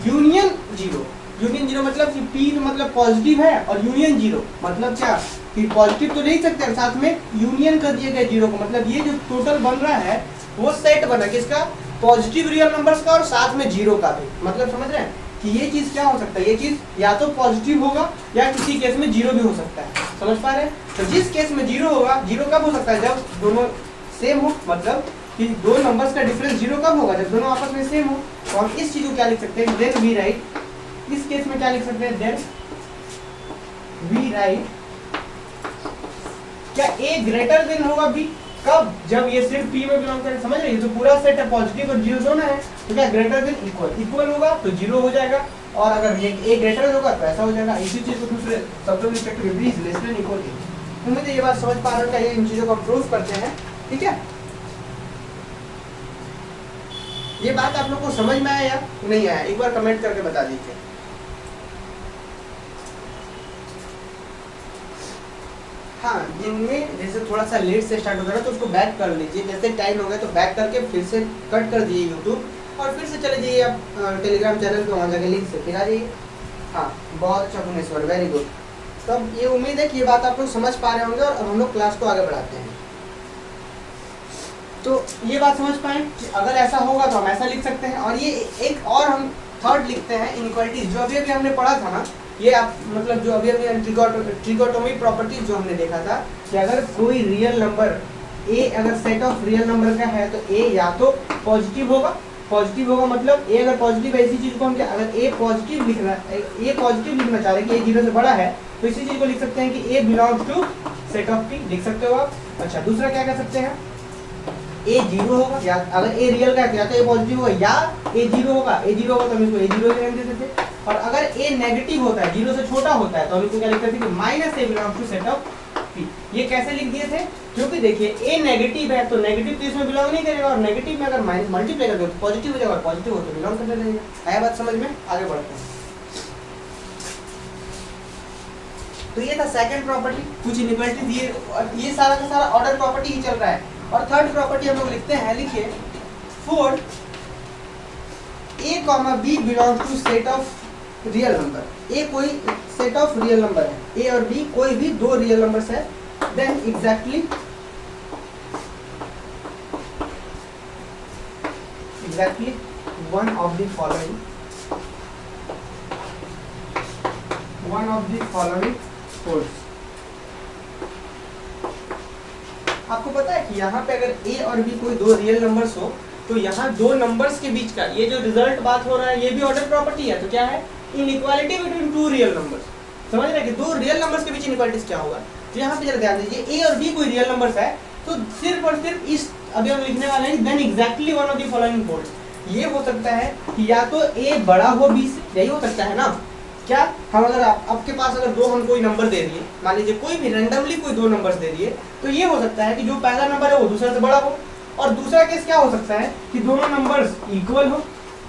यूनियन 0, यूनियन 0 मतलब कि p मतलब पॉजिटिव है और यूनियन 0 मतलब क्या? कि पॉजिटिव तो नहीं सकते, साथ में यूनियन कर दिया गया 0 को, मतलब ये जो टोटल बन रहा है वो सेट बना किसका? पॉजिटिव रियल नंबर्स का और साथ में 0 का भी। मतलब समझ रहे हैं कि ये चीज क्या हो सकता है? ये चीज या तो पॉजिटिव होगा या किसी केस में 0 भी हो सकता है। समझ पा रहे हैं? तो जिस केस में 0 होगा, 0 कब हो सकता है? जब दोनों सेम हो, मतलब कि दो नंबर्स का डिफरेंस 0 कब होगा? जब दोनों आपस में सेम हो। तो हम इस चीज को क्या लिख सकते हैं? देन वी राइट, इस केस में क्या लिख सकते हैं? देन वी राइट क्या a ग्रेटर देन होगा b? कब? जब ये सिर्फ p में बिलोंग करे। समझ रहे? ये तो पूरा सेट है, पॉजिटिव और 0 दोनों है, तो क्या ग्रेटर देन इक्वल होगा तो 0 हो जाएगा, और अगर ये a ग्रेटर होगा तो ऐसा हो जाएगा। इसी चीज को दूसरे शब्दों में respect b is less than equal to. तो मुझे ये बात समझ पा रहे हैं, इन चीजों को हम प्रूफ करते हैं। ठीक है, ये बात आप लोग को समझ में आया या नहीं आया? एक बार कमेंट करके बता दीजिए। हाँ, जिनमें जैसे थोड़ा सा लेट से स्टार्ट होता है तो उसको बैक कर लीजिए। जैसे टाइम हो गया तो बैक करके फिर से कट कर दीजिए यूट्यूब, और फिर से चले जाइए आप टेलीग्राम चैनल पे, वहाँ जाके लिंक से फिर आ जाइए। हाँ बहुत अच्छा भुवनेश्वर, वेरी गुड। तो अब ये उम्मीद है कि ये बात आप लोग समझ पा रहे होंगे, और अब हम लोग क्लास को आगे बढ़ाते हैं। तो ये बात समझ पाए कि अगर ऐसा होगा तो हम ऐसा लिख सकते हैं। और ये एक और हम थर्ड लिखते हैं, इनइक्वालिटीज, जो अभी अभी हमने पढ़ा था ना, ये आप मतलब जो अभी अभी ट्रिगोनोमेट्री प्रॉपर्टीज जो हमने देखा था कि अगर कोई रियल नंबर a अगर सेट ऑफ रियल नंबर का है तो a या तो पॉजिटिव होगा, मतलब a अगर पॉजिटिव है, इसी चीज को हम क्या, अगर a पॉजिटिव लिखना चाह रहे हैं कि a 0 से बड़ा है, तो इसी चीज को लिख सकते हैं कि a belongs to set of p, लिख सकते हो आप। अच्छा, दूसरा क्या कह सकते हैं? a 0 होगा, या अगर a रियल का है या तो a पॉजिटिव होगा या a 0 होगा। a 0 होगा तो हम इसको a 0 ही दे सकते हैं। और अगर a नेगेटिव होता है, 0 से छोटा होता है, तो हम इसको क्या लिखते थे कि minus a belongs to set of p। ये कैसे लिख दिए थे? क्योंकि देखिए a नेगेटिव है तो नेगेटिव तो इसमें बिलोंग नहीं करेगा, और नेगेटिव में अगर माइनस मल्टीप्लाई कर दो तो पॉजिटिव हो जाएगा, और पॉजिटिव हो तो बिलोंग करने लगेगा। आया बात समझ में? आगे बढ़ते हैं। तो ये था सेकंड प्रॉपर्टी, कुछ इनइक्वालिटी। ये सारा का सारा ऑर्डर प्रॉपर्टी ही चल रहा है। और थर्ड प्रॉपर्टी हम लोग लिखते हैं, लिखिए for a, b belongs to set of real number. a कोई सेट ऑफ रियल नंबर है, a और b कोई भी दो रियल नंबर्स है, then exactly one of the following holds। आपको पता है कि यहाँ पे अगर a और b कोई दो रियल नंबर्स हो, तो यहाँ दो नंबर्स के बीच का ये जो रिजल्ट बात हो रहा है, ये भी ऑर्डर प्रॉपर्टी है। तो क्या है? Inequality between two real numbers. समझ रहे हैं कि दो रियल नंबर्स के बीच इनइक्वालिटीज क्या होगा? तो यहाँ पे जरा ध्यान दीजिए, a और b कोई रियल नंबर्स है, तो सिर्फ और सिर्फ इस अभी हम लिखने वाले हैं then exactly one of the following holds. ये हो सकता है कि या तो ए बड़ा हो बी से, यही हो सकता है ना। क्या हम अगर आपके पास अगर दो हम कोई नंबर दे दिए, मान लीजिए कोई भी रैंडमली कोई दो नंबर्स दे दिए, तो ये हो सकता है कि जो पहला नंबर है वो दूसरे से बड़ा हो, और दूसरा केस क्या हो सकता है कि दोनों नंबर्स इक्वल हो,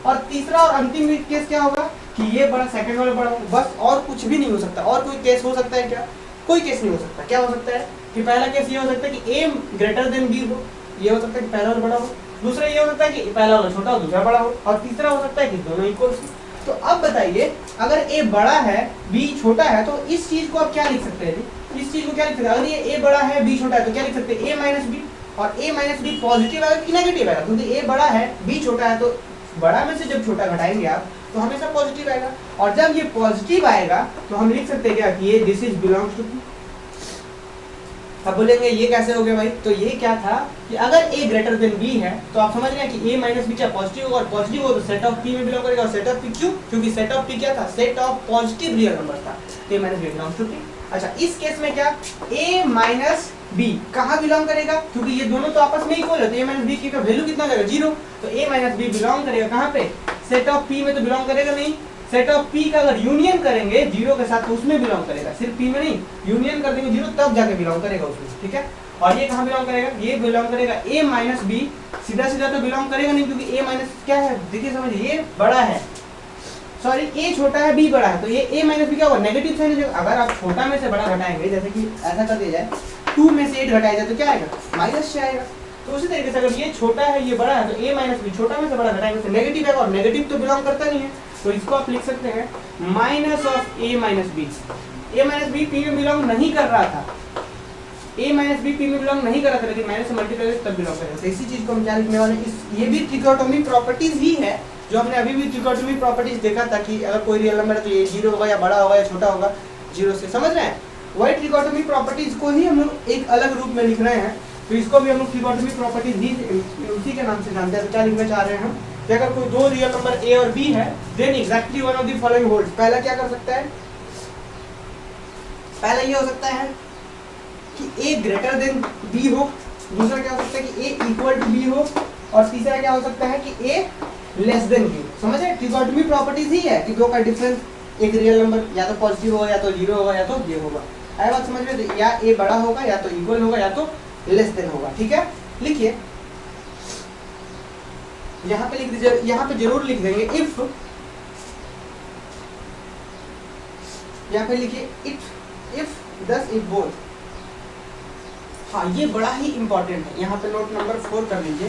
और तीसरा और अंतिम केस क्या होगा कि ये बड़ा सेकंड वाला बड़ा हो, बस और कुछ भी नहीं हो सकता। और कोई केस हो सकता है क्या? कोई केस नहीं हो सकता। क्या हो सकता है कि पहला केस ये हो सकता है कि a ग्रेटर देन b हो, ये हो सकता है कि पहला वाला बड़ा हो, दूसरा ये हो सकता है कि पहला वाला छोटा हो दूसरा बड़ा हो, और तीसरा हो सकता है कि दोनों इक्वल हो। तो अब बताइए अगर a बड़ा है b छोटा है तो इस चीज को आप क्या लिख सकते हैं? इस चीज को क्या लिख सकते हैं? अगर ये a बड़ा है b छोटा है तो क्या लिख सकते हैं? a माइनस बी, और a माइनस बी पॉजिटिव आएगा कि नेगेटिव आएगा? क्योंकि a बड़ा है b छोटा है, तो बड़ा में से जब छोटा घटाएंगे आप तो हमेशा पॉजिटिव आएगा, और जब ये पॉजिटिव आएगा तो हम लिख सकते हैं क्या कि ये this is belongs to b। अब बोलेंगे ये कैसे हो गया भाई? तो ये क्या था कि अगर a ग्रेटर देन b है तो आप समझ रहे हैं कि a माइनस बी क्या पॉजिटिव होगा, और पॉजिटिव होगा तो सेट ऑफ p में बिलोंग करेगा, और सेट ऑफ p क्यों? क्योंकि सेट ऑफ p क्या था? Set of positive real number था, तो a minus B belongs to p। अच्छा, इस केस में क्या a माइनस b कहाँ बिलोंग करेगा? क्योंकि ये दोनों तो आपस में इक्वल है, तो a माइनस बी की वैल्यू कितना हो जाएगा? 0। तो a माइनस बी बिलोंग करेगा कहाँ पे? सेट ऑफ p में तो बिलोंग करेगा नहीं। सेट ऑफ p का अगर यूनियन करेंगे 0 के साथ तो उसमें बिलोंग करेगा, सिर्फ p में नहीं, यूनियन कर देंगे 0 तब जाके बिलोंग करेगा उसमें, ठीक है। और ये कहाँ बिलोंग करेगा? ये बिलोंग करेगा a माइनस बी, सीधा सीधा तो बिलोंग करेगा नहीं, क्योंकि a माइनस क्या है? देखिए समझिए, ये बड़ा है, सॉरी a छोटा है b बड़ा है, तो ये a माइनस बी क्या होगा? Negative sign. अगर आप छोटा में से बड़ा घटाएंगे, जैसे कि ऐसा कर दिया जाए 2 में से 8 घटाया जाए तो क्या आएगा? माइनस 6 आएगा। तो उसी तरीके से अगर ये छोटा है ये बड़ा है तो a माइनस बी छोटा में से बड़ा घटाएंगे तो नेगेटिव आएगा, और नेगेटिव तो बिलोंग करता नहीं है, तो इसको आप लिख सकते हैं minus of a minus B. a minus B p में बिलोंग नहीं कर रहा था, a माइनस बी p में बिलोंग नहीं कर रहा था, लेकिन माइनस से मल्टीप्लाई तब बिलोंग करेगा। तो इसी चीज को हम क्या लिखने वाले हैं? ये भी ट्रिकोटोमी प्रॉपर्टीज ही है जो हमने अभी भी ट्रिकोटोमी प्रॉपर्टीज देखा था कि अगर कोई रियल नंबर है तो ये 0 होगा या बड़ा होगा या छोटा होगा 0 से, समझ रहे हैं? वही ट्रिकोटोमी प्रॉपर्टीज को ही हम लोग एक अलग रूप में लिख रहे हैं, तो इसको भी हम लोग ट्रिकोटोमी प्रॉपर्टीज ही उसी के नाम से जानते हैं। तो क्या लिखना चाह रहे हैं हम कि अगर कोई दो रियल नंबर a और b है then exactly one of the following holds. पहला क्या कर सकता है? पहला ये हो सकता है कि a ग्रेटर देन b हो, दूसरा क्या हो सकता है कि a इक्वल टू b हो, और तीसरा क्या हो सकता है कि a लेस देन b। समझ रहे? ट्रिकोटोमी प्रॉपर्टीज ही है कि दो का डिफरेंस, एक रियल नंबर या तो पॉजिटिव होगा या तो 0 होगा या तो ये होगा। आया बात समझ में? या a बड़ा होगा या तो इक्वल होगा या तो लेस देन होगा, ठीक है। लिखिए यहाँ पे लिख दीजिए, यहाँ पे जरूर लिख देंगे इफ, यहाँ पे लिखिए इफ दस इफ बोथ। हाँ, ये बड़ा ही इंपॉर्टेंट है, यहाँ पे नोट नंबर 4 कर लीजिए।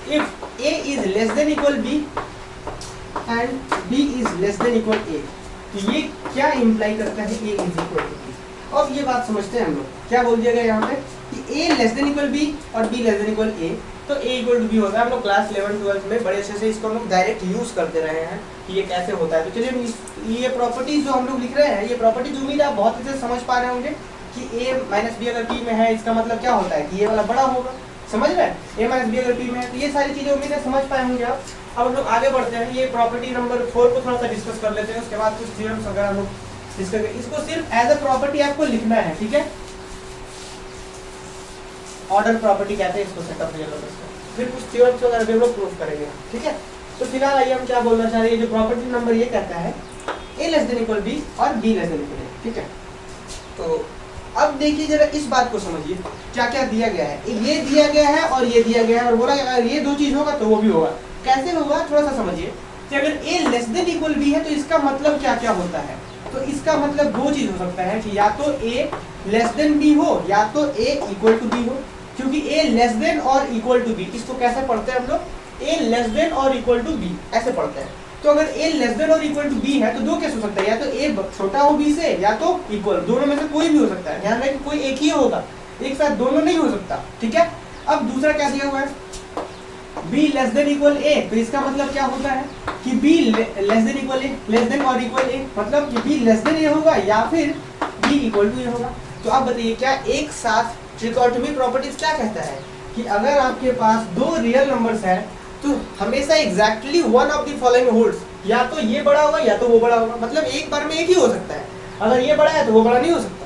If a is less than equal b and b is less than equal a, तो ये क्या इंप्लाई करता है? a is equal to b। अब ये बात समझते हैं हम लोग, क्या बोल दिया गया यहाँ पे कि a less than equal b और b less than equal a, तो a इक्वल टू b होता है। हम लोग क्लास 11-12 में बड़े अच्छे से इसको हम लोग डायरेक्ट यूज करते रहे हैं कि ये कैसे होता है। तो चलिए ये प्रॉपर्टीज जो हम लोग लिख रहे हैं, ये प्रॉपर्टीज उम्मीद है आप बहुत अच्छे से समझ पा रहे होंगे कि a माइनस बी अगर p में है इसका मतलब क्या होता है कि ये वाला बड़ा होगा, समझ रहे हैं? a माइनस बी अगर p में है, तो ये सारी चीजें उम्मीद है समझ पाए होंगे आप। अब हम लोग आगे बढ़ते हैं, ये प्रॉपर्टी नंबर 4 को थोड़ा सा डिस्कस कर लेते हैं, उसके बाद कुछ थ्योरम्स वगैरह हम लोग डिस्कस करेंगे। इसको सिर्फ एज अ प्रॉपर्टी आपको लिखना है, ठीक है। ऑर्डर प्रॉपर्टी कहते हैं इसको, सेट ऑफ रियल नंबर्स का। फिर कुछ थ्योरम्स वगैरह भी हम लोग प्रूव करेंगे, ठीक है। तो फिलहाल आइए हम क्या बोलना चाह रहे हैं। जो प्रॉपर्टी नंबर ये कहता है a less than equal b और b less than equal a, ठीक है। तो अब देखिए जरा इस बात को समझिए, क्या क्या दिया गया है। ये दिया गया है और ये दिया गया है, और बोला अगर ये दो चीज होगा तो वो भी होगा। कैसे होगा थोड़ा सा समझिए कि अगर a less than equal b है तो इसका मतलब क्या क्या होता है। तो इसका मतलब दो चीज हो सकता है कि या तो a लेस देन b हो या तो a इक्वल टू b हो, क्योंकि a लेस देन और इक्वल टू b इसको कैसे पढ़ते हैं हम लोग? a लेस देन और इक्वल टू b ऐसे पढ़ते हैं। तो अगर a लेस देन और इक्वल टू b है तो दो केस हो सकता है, या तो a छोटा हो b से या तो इक्वल, दोनों में से कोई भी हो सकता है। ध्यान रखें कोई एक ही होगा, एक साथ दोनों नहीं हो सकता, ठीक है। अब दूसरा क्या दिया हुआ है? b less than equal a, तो इसका मतलब क्या होता है कि b less than equal a, less than और इक्वल a, मतलब कि b लेस देन a होगा या फिर b इक्वल टू a होगा। तो आप बताइए क्या एक साथ ट्रिकोटोमी प्रॉपर्टीज क्या कहता है कि अगर आपके पास दो रियल नंबर्स हैं तो हमेशा exactly one of the following holds, या तो ये बड़ा होगा या तो वो बड़ा होगा। मतलब एक बार में एक ही हो सकता है, अगर ये बड़ा है तो वो बड़ा नहीं हो सकता।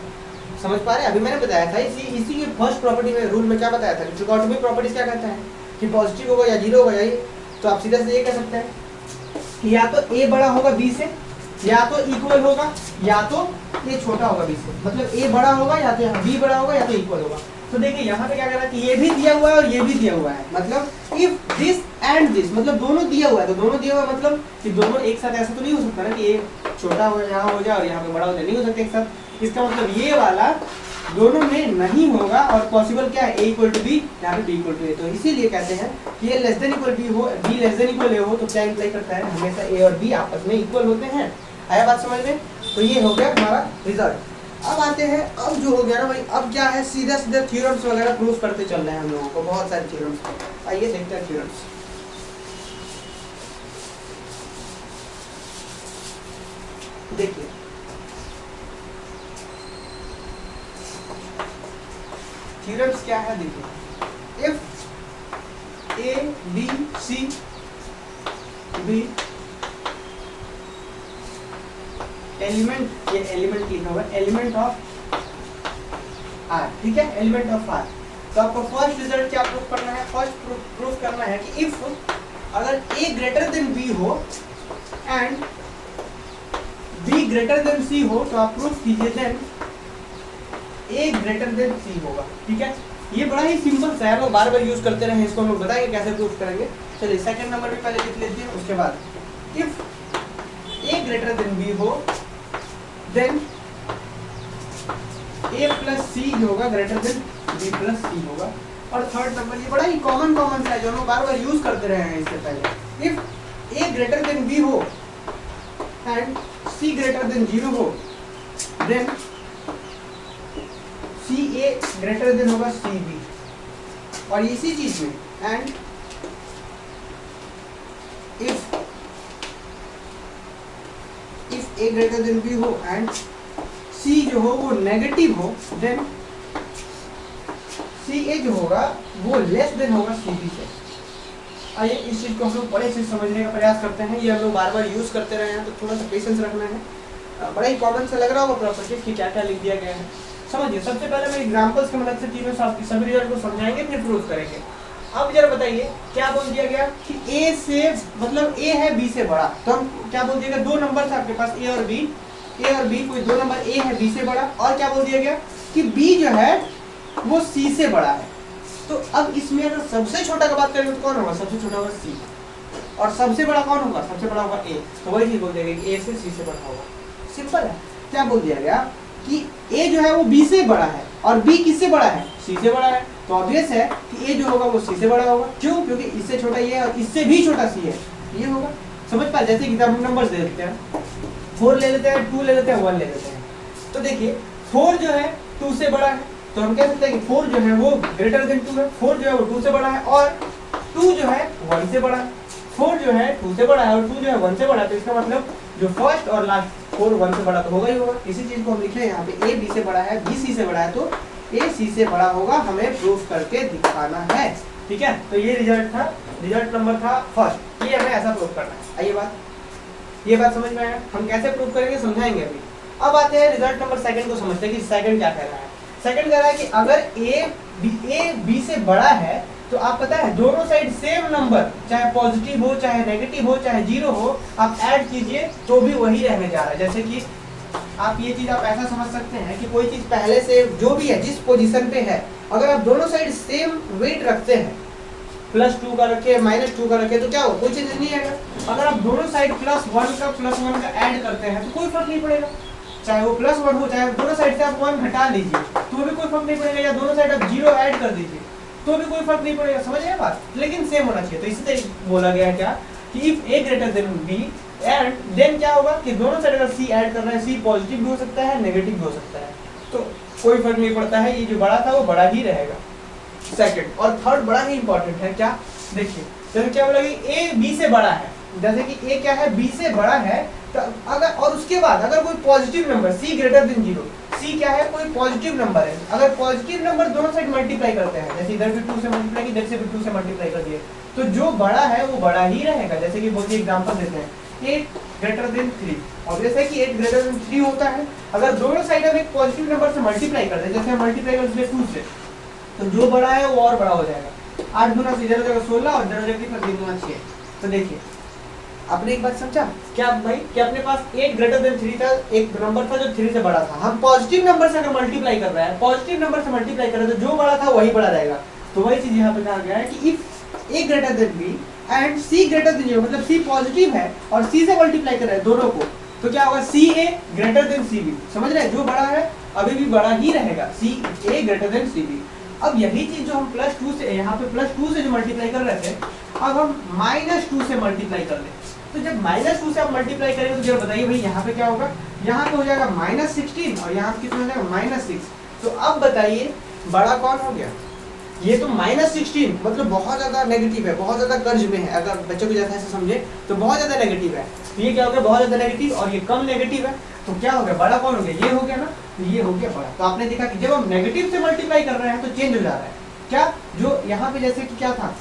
समझ पा रहे हैं? अभी मैंने बताया था इसी की फर्स्ट प्रॉपर्टी में, रूल में क्या बताया था कि ट्रिगोनोमेट्रिक प्रॉपर्टीज क्या कहता है कि पॉजिटिव होगा या जीरो होगा, यही तो आप सीधा से ये कह सकते हैं कि या तो a बड़ा होगा b से, या तो इक्वल होगा, या तो a छोटा होगा b से। मतलब a बड़ा होगा या तो b बड़ा होगा या तो इक्वल होगा। तो देखिए यहाँ पे क्या कह रहा है कि ये भी दिया हुआ है और ये भी दिया हुआ है, मतलब इफ दिस एंड दिस, मतलब दोनों दिया हुआ है तो दोनों दिया हुआ है, मतलब कि दोनों एक साथ ऐसा तो नहीं हो सकता ना कि a छोटा हो यहाँ हो जाए और यहाँ पे बड़ा हो जाए, नहीं हो सकता एक साथ। इसका मतलब ये वाला दोनों में नहीं होगा और पॉसिबल क्या है a इक्वल टू बी, यहाँ पे b इक्वल टू ए। तो इसीलिए कहते हैं कि a less than equal b हो, b less than equal a हो, तो क्या इंप्लाई करता है हमेशा a और b आपस में इक्वल होते हैं। आया बात समझ में? तो ये हो गया हमारा रिजल्ट। अब आते हैं, अब जो हो गया ना भाई, अब क्या है सीधा सीधा थ्योरम्स वगैरह प्रूव करते चल रहे हैं हम लोगों को, बहुत सारे थ्योरम्स। आइए देखते हैं थ्योरम्स। देखिए थ्योरम्स क्या है, देखिए if A B C B element, ये एलिमेंट लिखा हुआ है एलिमेंट ऑफ आर, ठीक है, एलिमेंट ऑफ आर। तो आपको फर्स्ट रिजल्ट क्या प्रूफ करना है? फर्स्ट प्रूफ करना है कि इफ अगर a ग्रेटर देन b हो and b greater than c हो, तो आप प्रूफ कीजिए then a greater than c होगा, ठीक है। ये बड़ा ही सिंपल सा है, लोग बार बार यूज करते रहे, इसको हम लोग बताएंगे कैसे प्रूफ करेंगे। चलिए सेकंड नंबर भी पहले लिख लेते हैं, उसके बाद if a greater than b हो देन a प्लस सी होगा ग्रेटर देन b प्लस सी होगा। और थर्ड नंबर ये बड़ा ही कॉमन सा है जो हम लोग बार बार यूज करते रहे हैं इससे पहले, if a greater than b हो एंड c ग्रेटर देन 0 हो देन ca ग्रेटर देन होगा cb। और इसी चीज में and if a greater than b हो एंड c जो हो वो नेगेटिव हो देन ca जो होगा वो लेस देन होगा cb से। आइए इस चीज को हम लोग बड़े से समझने का प्रयास करते हैं, ये हम लोग बार बार यूज करते रहे हैं, तो थोड़ा सा पेशेंस रखना है। बड़ा ही कॉमन सा लग रहा होगा प्रॉपर्टीज की क्या क्या लिख दिया गया है। समझिए, सबसे पहले मैं एग्जांपल्स की मदद से तीनों सभी रिजल्ट को समझाएंगे, फिर प्रूफ करेंगे। अब जरा बताइए क्या बोल दिया गया कि a से, मतलब a है b से बड़ा, तो हम क्या बोल दिया गया, दो नंबर था आपके पास a और b, कोई दो नंबर a है b से बड़ा, और क्या बोल दिया गया कि b जो है वो c से बड़ा है। तो अब इसमें अगर सबसे छोटा का बात करेंगे तो कौन होगा? सबसे छोटा होगा c, और सबसे बड़ा कौन होगा? सबसे बड़ा होगा a। तो वही चीज बोल दिया गया कि a से c से बड़ा होगा। सिंपल है। क्या बोल दिया गया कि a जो है वो b से बड़ा है और b किससे बड़ा है? c से बड़ा है। तो ऑब्वियस है कि a जो होगा वो c से बड़ा होगा। क्यों? क्योंकि इससे छोटा ये है और इससे भी छोटा c है, ये होगा। समझ पा? जैसे कि हम नंबर्स दे देते हैं, 4 ले लेते हैं, 2 ले लेते हैं, 1 ले लेते हैं। तो देखिए 4 जो है 2 से बड़ा है, तो हम कह सकते हैं कि 4 जो है वो ग्रेटर देन 2 है, 4 जो है वो 2 से बड़ा है, और 2 जो है 1 से बड़ा है। 4 जो है 2 से बड़ा है और 2 जो है 1 से बड़ा है, तो इसका मतलब जो फर्स्ट और लास्ट 4 1 से बड़ा तो होगा ही होगा। इसी चीज को हम लिखे यहाँ पे a b से बड़ा है, b c से बड़ा है, तो a c से बड़ा होगा, हमें प्रूफ करके दिखाना है, ठीक है। तो ये रिजल्ट था, रिजल्ट नंबर था फर्स्ट, ये हमें ऐसा प्रूफ करना है। आइए ये बात समझ में आया? हम कैसे प्रूफ करेंगे समझाएंगे अभी। अब आते हैं रिजल्ट नंबर सेकंड को समझते हैं कि सेकंड क्या कह रहा है। सेकंड कह रहा है कि अगर a b से बड़ा है तो आप पता है दोनों साइड सेम नंबर, चाहे पॉजिटिव हो चाहे नेगेटिव हो चाहे जीरो हो, आप ऐड कीजिए तो भी वही रहने जा रहा है। जैसे कि आप ये चीज आप ऐसा समझ सकते हैं कि कोई चीज पहले से जो भी है जिस पोजीशन पे है, अगर आप दोनों साइड सेम वेट रखते हैं, +2 का रखे -2 का रखे, तो क्या हो? कोई चीज नहीं आएगा। अगर आप दोनों साइड +1 का ऐड करते हैं तो कोई फर्क नहीं पड़ेगा, चाहे वो +1 हो चाहे दोनों साइड से आप 1 घटा लीजिए तो भी कोई फर्क नहीं पड़ेगा, या दोनों साइड आप 0 ऐड कर दीजिए तो भी कोई फर्क नहीं पड़ेगा। समझ रहे हैं बात? लेकिन सेम होना चाहिए। तो इसी तरह बोला गया है क्या कि if a greater than b and then क्या होगा कि दोनों साइड अगर c ऐड कर रहे हैं, c पॉजिटिव भी हो सकता है नेगेटिव भी हो सकता है, तो कोई फर्क नहीं पड़ता है, ये जो बड़ा था वो बड़ा ही रहेगा। सेकंड और थर्ड बड़ा ही इंपॉर्टेंट है। क्या? देखिए जैसे क्या बोला कि a b से बड़ा है, जैसे कि a क्या है b से बड़ा है, तो अगर और उसके बाद अगर कोई positive number c greater than 0, c क्या है? कोई पॉजिटिव नंबर है, अगर पॉजिटिव नंबर दोनों साइड मल्टीप्लाई करते हैं, जैसे इधर भी 2 से मल्टीप्लाई की, इधर से भी 2 से मल्टीप्लाई कर दिए, तो जो बड़ा है वो बड़ा ही रहेगा। जैसे कि बोलिए एग्जांपल देते हैं 8 ग्रेटर देन 3, ऑब्वियस है कि 8 ग्रेटर देन 3 होता है। अगर दोनों साइड हम एक पॉजिटिव नंबर से मल्टीप्लाई करते हैं, जैसे हम मल्टीप्लाई करते हैं 2 से, तो जो बड़ा है वो और बड़ा हो जाएगा। 8 गुना से इधर हो जाएगा 16 और इधर हो जाएगा कितना 3 गुना 6। तो देखिए आपने एक बात समझा क्या भाई कि अपने पास 8 ग्रेटर देन 3 था, एक नंबर था जो 3 से बड़ा था। हम पॉजिटिव नंबर से अगर मल्टीप्लाई कर रहे हैं, पॉजिटिव नंबर से मल्टीप्लाई कर रहे हैं तो जो बड़ा था वही बड़ा रहेगा। तो वही चीज यहाँ पे कहा गया है कि if a greater than b and c greater than a, मतलब c पॉजिटिव है और c से मल्टीप्लाई कर रहे हैं दोनों को, तो क्या होगा ca ग्रेटर देन cb। समझ रहे हैं, जो बड़ा है अभी भी बड़ा ही रहेगा, ca ग्रेटर देन cb। अब यही चीज जो हम +2 से यहाँ पे +2 से जो मल्टीप्लाई कर रहे थे, अब हम -2 से मल्टीप्लाई कर लें। तो जब -2 से आप मल्टीप्लाई करेंगे तो जरा बताइए भाई यहाँ पे क्या होगा, यहाँ पे हो जाएगा -16 और यहाँ पे कितना हो जाएगा -6। तो अब बताइए बड़ा कौन हो गया, ये तो -16 मतलब बहुत ज्यादा नेगेटिव है, बहुत ज्यादा कर्ज में है। अगर बच्चों को जैसा ऐसे समझे तो बहुत ज्यादा नेगेटिव है। तो ये क्या हो गया, बहुत ज्यादा नेगेटिव, और ये कम नेगेटिव है। तो क्या हो गया, बड़ा कौन हो गया, ये हो गया ना, तो ये हो गया बड़ा। तो आपने देखा कि जब हम नेगेटिव से मल्टीप्लाई कर रहे हैं तो चेंज हो जा रहा है। क्या, जो यहाँ पे जैसे कि क्या था,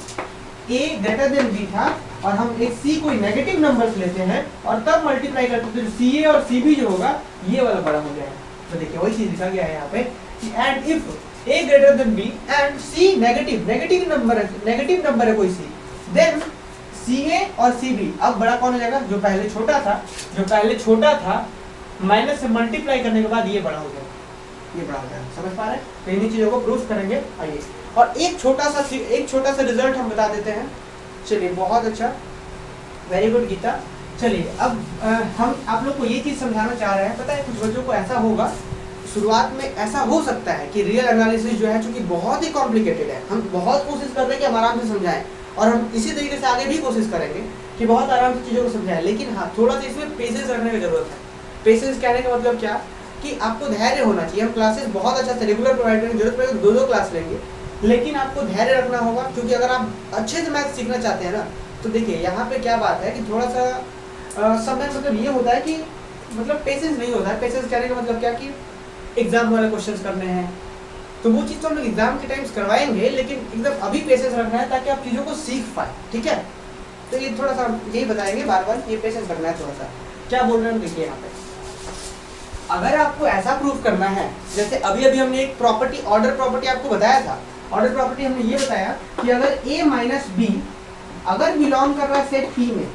a ग्रेटर देन b था और हम एक c कोई नेगेटिव नंबर लेते हैं और तब मल्टीप्लाई करते हैं, तो ca और cb जो होगा ये वाला बड़ा हो जाएगा। तो देखिए वही चीज लिखा गया है यहाँ पे कि and if a greater than b and c negative number है कोई c, देन ca और cb अब बड़ा कौन हो जाएगा, जो पहले छोटा था माइनस से मल्टीप्लाई करने के बाद ये बड़ा हो जाएगा, ये बड़ा हो जाएगा। समझ पा रहे हैं? तो इन्हीं चीजों को प्रूफ करेंगे। आइए और एक छोटा सा रिजल्ट हम बता देते हैं। चलिए बहुत अच्छा, वेरी गुड गीता। चलिए अब हम आप लोग को ये चीज समझाना चाह रहे हैं। पता है कुछ बच्चों को ऐसा होगा, शुरुआत में ऐसा हो सकता है कि रियल एनालिसिस जो है चूंकि बहुत ही कॉम्प्लिकेटेड है, हम बहुत कोशिश कर रहे हैं कि हम आराम से समझाएं और हम इसी तरीके से आगे भी कोशिश करेंगे कि बहुत आराम से चीज़ों को समझाएं। लेकिन हाँ, थोड़ा सा इसमें पेशेंस रखने की जरूरत है। पेशेंस कहने का मतलब क्या कि आपको धैर्य होना चाहिए। हम क्लासेस बहुत अच्छा से रेगुलर प्रोवाइड करेंगे, जरूरत पड़ेगी तो 2 क्लास लेंगे, लेकिन आपको धैर्य रखना होगा। क्योंकि अगर आप अच्छे से मैथ सीखना चाहते हैं ना, तो देखिए यहाँ पे क्या बात है कि थोड़ा सा समय मतलब ये होता है कि मतलब पेशेंस नहीं होता है। पेशेंस कहने का मतलब क्या कि एग्जाम वाले क्वेश्चंस करने हैं, तो वो चीज़ तो हम लोग एग्जाम के टाइम्स करवाएंगे, लेकिन एकदम अभी पेशेंस रखना है ताकि आप चीज़ों को सीख पाए। ठीक है, तो ये थोड़ा सा यही बताएंगे बार, ये पेशेंस रखना है थोड़ा सा। क्या बोल रहे हैं देखिए यहाँ पे, अगर आपको ऐसा प्रूफ करना है, जैसे अभी हमने एक प्रॉपर्टी, ऑर्डर प्रॉपर्टी आपको बताया था। ऑर्डर प्रॉपर्टी हमने ये बताया कि अगर a माइनस बी अगर बिलोंग कर रहा है सेट P में,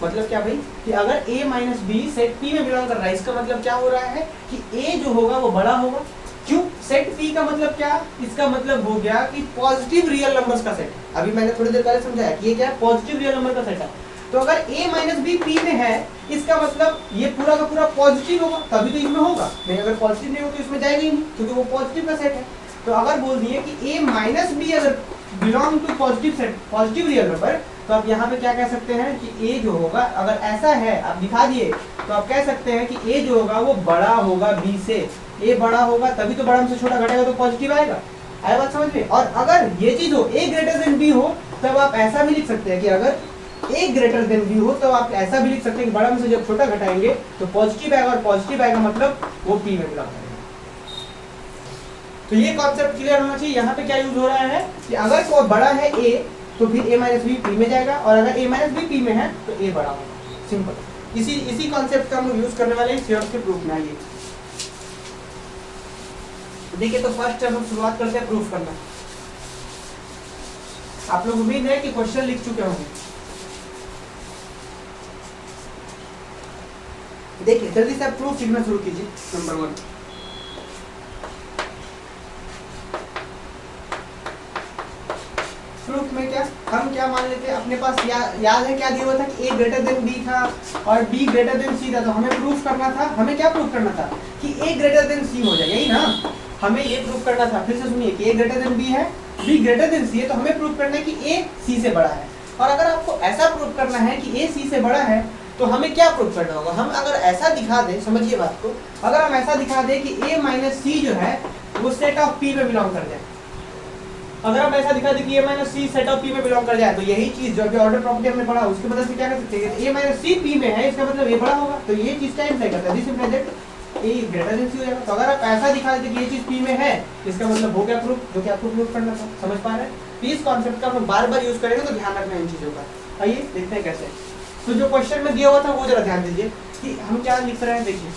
मतलब क्या भाई कि अगर a minus B set P में बिलोंग कर रहा है, इसका मतलब क्या हो रहा है कि a जो होगा वो बड़ा होगा। क्यों, सेट P का मतलब क्या, इसका मतलब हो गया कि पॉजिटिव रियल नंबर्स का सेट। अभी मैंने थोड़ी देर पहले समझाया कि ये क्या है, पॉजिटिव रियल नंबर का सेट है। तो अगर a माइनस बी P में है, इसका मतलब ये पूरा का पूरा पॉजिटिव होगा, तभी तो इसमें होगा। नहीं, अगर पॉजिटिव नहीं हो तो इसमें जाएगा ही नहीं, क्योंकि वो पॉजिटिव का सेट है। तो अगर बोल दिए कि a माइनस बी अगर belong to positive set, positive real number, तो आप यहाँ पे क्या कह सकते हैं कि a जो होगा, अगर ऐसा है आप दिखा दिए, तो आप कह सकते हैं कि a जो होगा वो बड़ा होगा b से। a बड़ा होगा तभी तो बड़ा से छोटा घटेगा तो पॉजिटिव आएगा। आया बात समझ में? और अगर ये चीज हो a ग्रेटर देन b हो, तब आप ऐसा भी लिख सकते हैं कि अगर a ग्रेटर देन b हो, तो आप ऐसा भी लिख सकते हैं कि बड़ा में से जब छोटा घटाएंगे तो पॉजिटिव आएगा, और पॉजिटिव आएगा मतलब वो p में बिलोंग करेगा। तो ये कॉन्सेप्ट क्लियर होना चाहिए। यहाँ पे क्या यूज हो रहा है कि अगर कोई बड़ा है a, तो फिर a माइनस बी P में जाएगा, और अगर a माइनस बी P में है तो a बड़ा होगा। सिंपल, इसी कॉन्सेप्ट का हम यूज करने वाले हैं थ्योरम के प्रूफ में। आइए देखिए, तो फर्स्ट हम शुरुआत करते हैं प्रूफ करना। आप लोग उम्मीद है कि क्वेश्चन लिख चुके होंगे। देखिए जल्दी से आप प्रूफ लिखना शुरू कीजिए। नंबर 1, प्रूफ में क्या हम क्या मान लेते हैं, अपने पास याद है क्या दिया हुआ था कि a ग्रेटर देन b था और b ग्रेटर देन c था। तो हमें प्रूफ करना था, हमें क्या प्रूफ करना था कि a ग्रेटर देन c हो जाए, यही ना हमें ये प्रूफ करना था। फिर से सुनिए कि a ग्रेटर देन b है, b ग्रेटर देन c है, तो हमें प्रूफ करना है कि a c से बड़ा है। और अगर आपको ऐसा प्रूफ करना है कि a c से बड़ा है, तो हमें क्या प्रूफ करना होगा, हम अगर ऐसा दिखा दें, समझिए बात को, अगर हम ऐसा दिखा दें कि a माइनस सी जो है वो सेट ऑफ p में बिलोंग कर जाए, अगर हम ऐसा दिखा दें कि a minus C set of p में बिलोंग कर जाए, तो यही चीज जो अभी ऑर्डर प्रॉपर्टी हमने पढ़ा उसके मदद से क्या कर सकते हैं, a माइनस सी p में है, इसका मतलब a बड़ा होगा। तो ये चीज टाइम तय करता है, this implies that a greater than c हो जाएगा। तो अगर आप ऐसा दिखा देते कि ये चीज p में है, इसका मतलब हो गया प्रूफ, जो कि आपको प्रूफ करना था। समझ पा रहे हैं? तो इस कॉन्सेप्ट का हम बार बार यूज करेंगे, तो ध्यान रखना इन चीजों का। आइए देखते हैं कैसे। तो जो क्वेश्चन में दिया हुआ था वो जरा ध्यान दीजिए कि हम क्या लिख रहे हैं। देखिए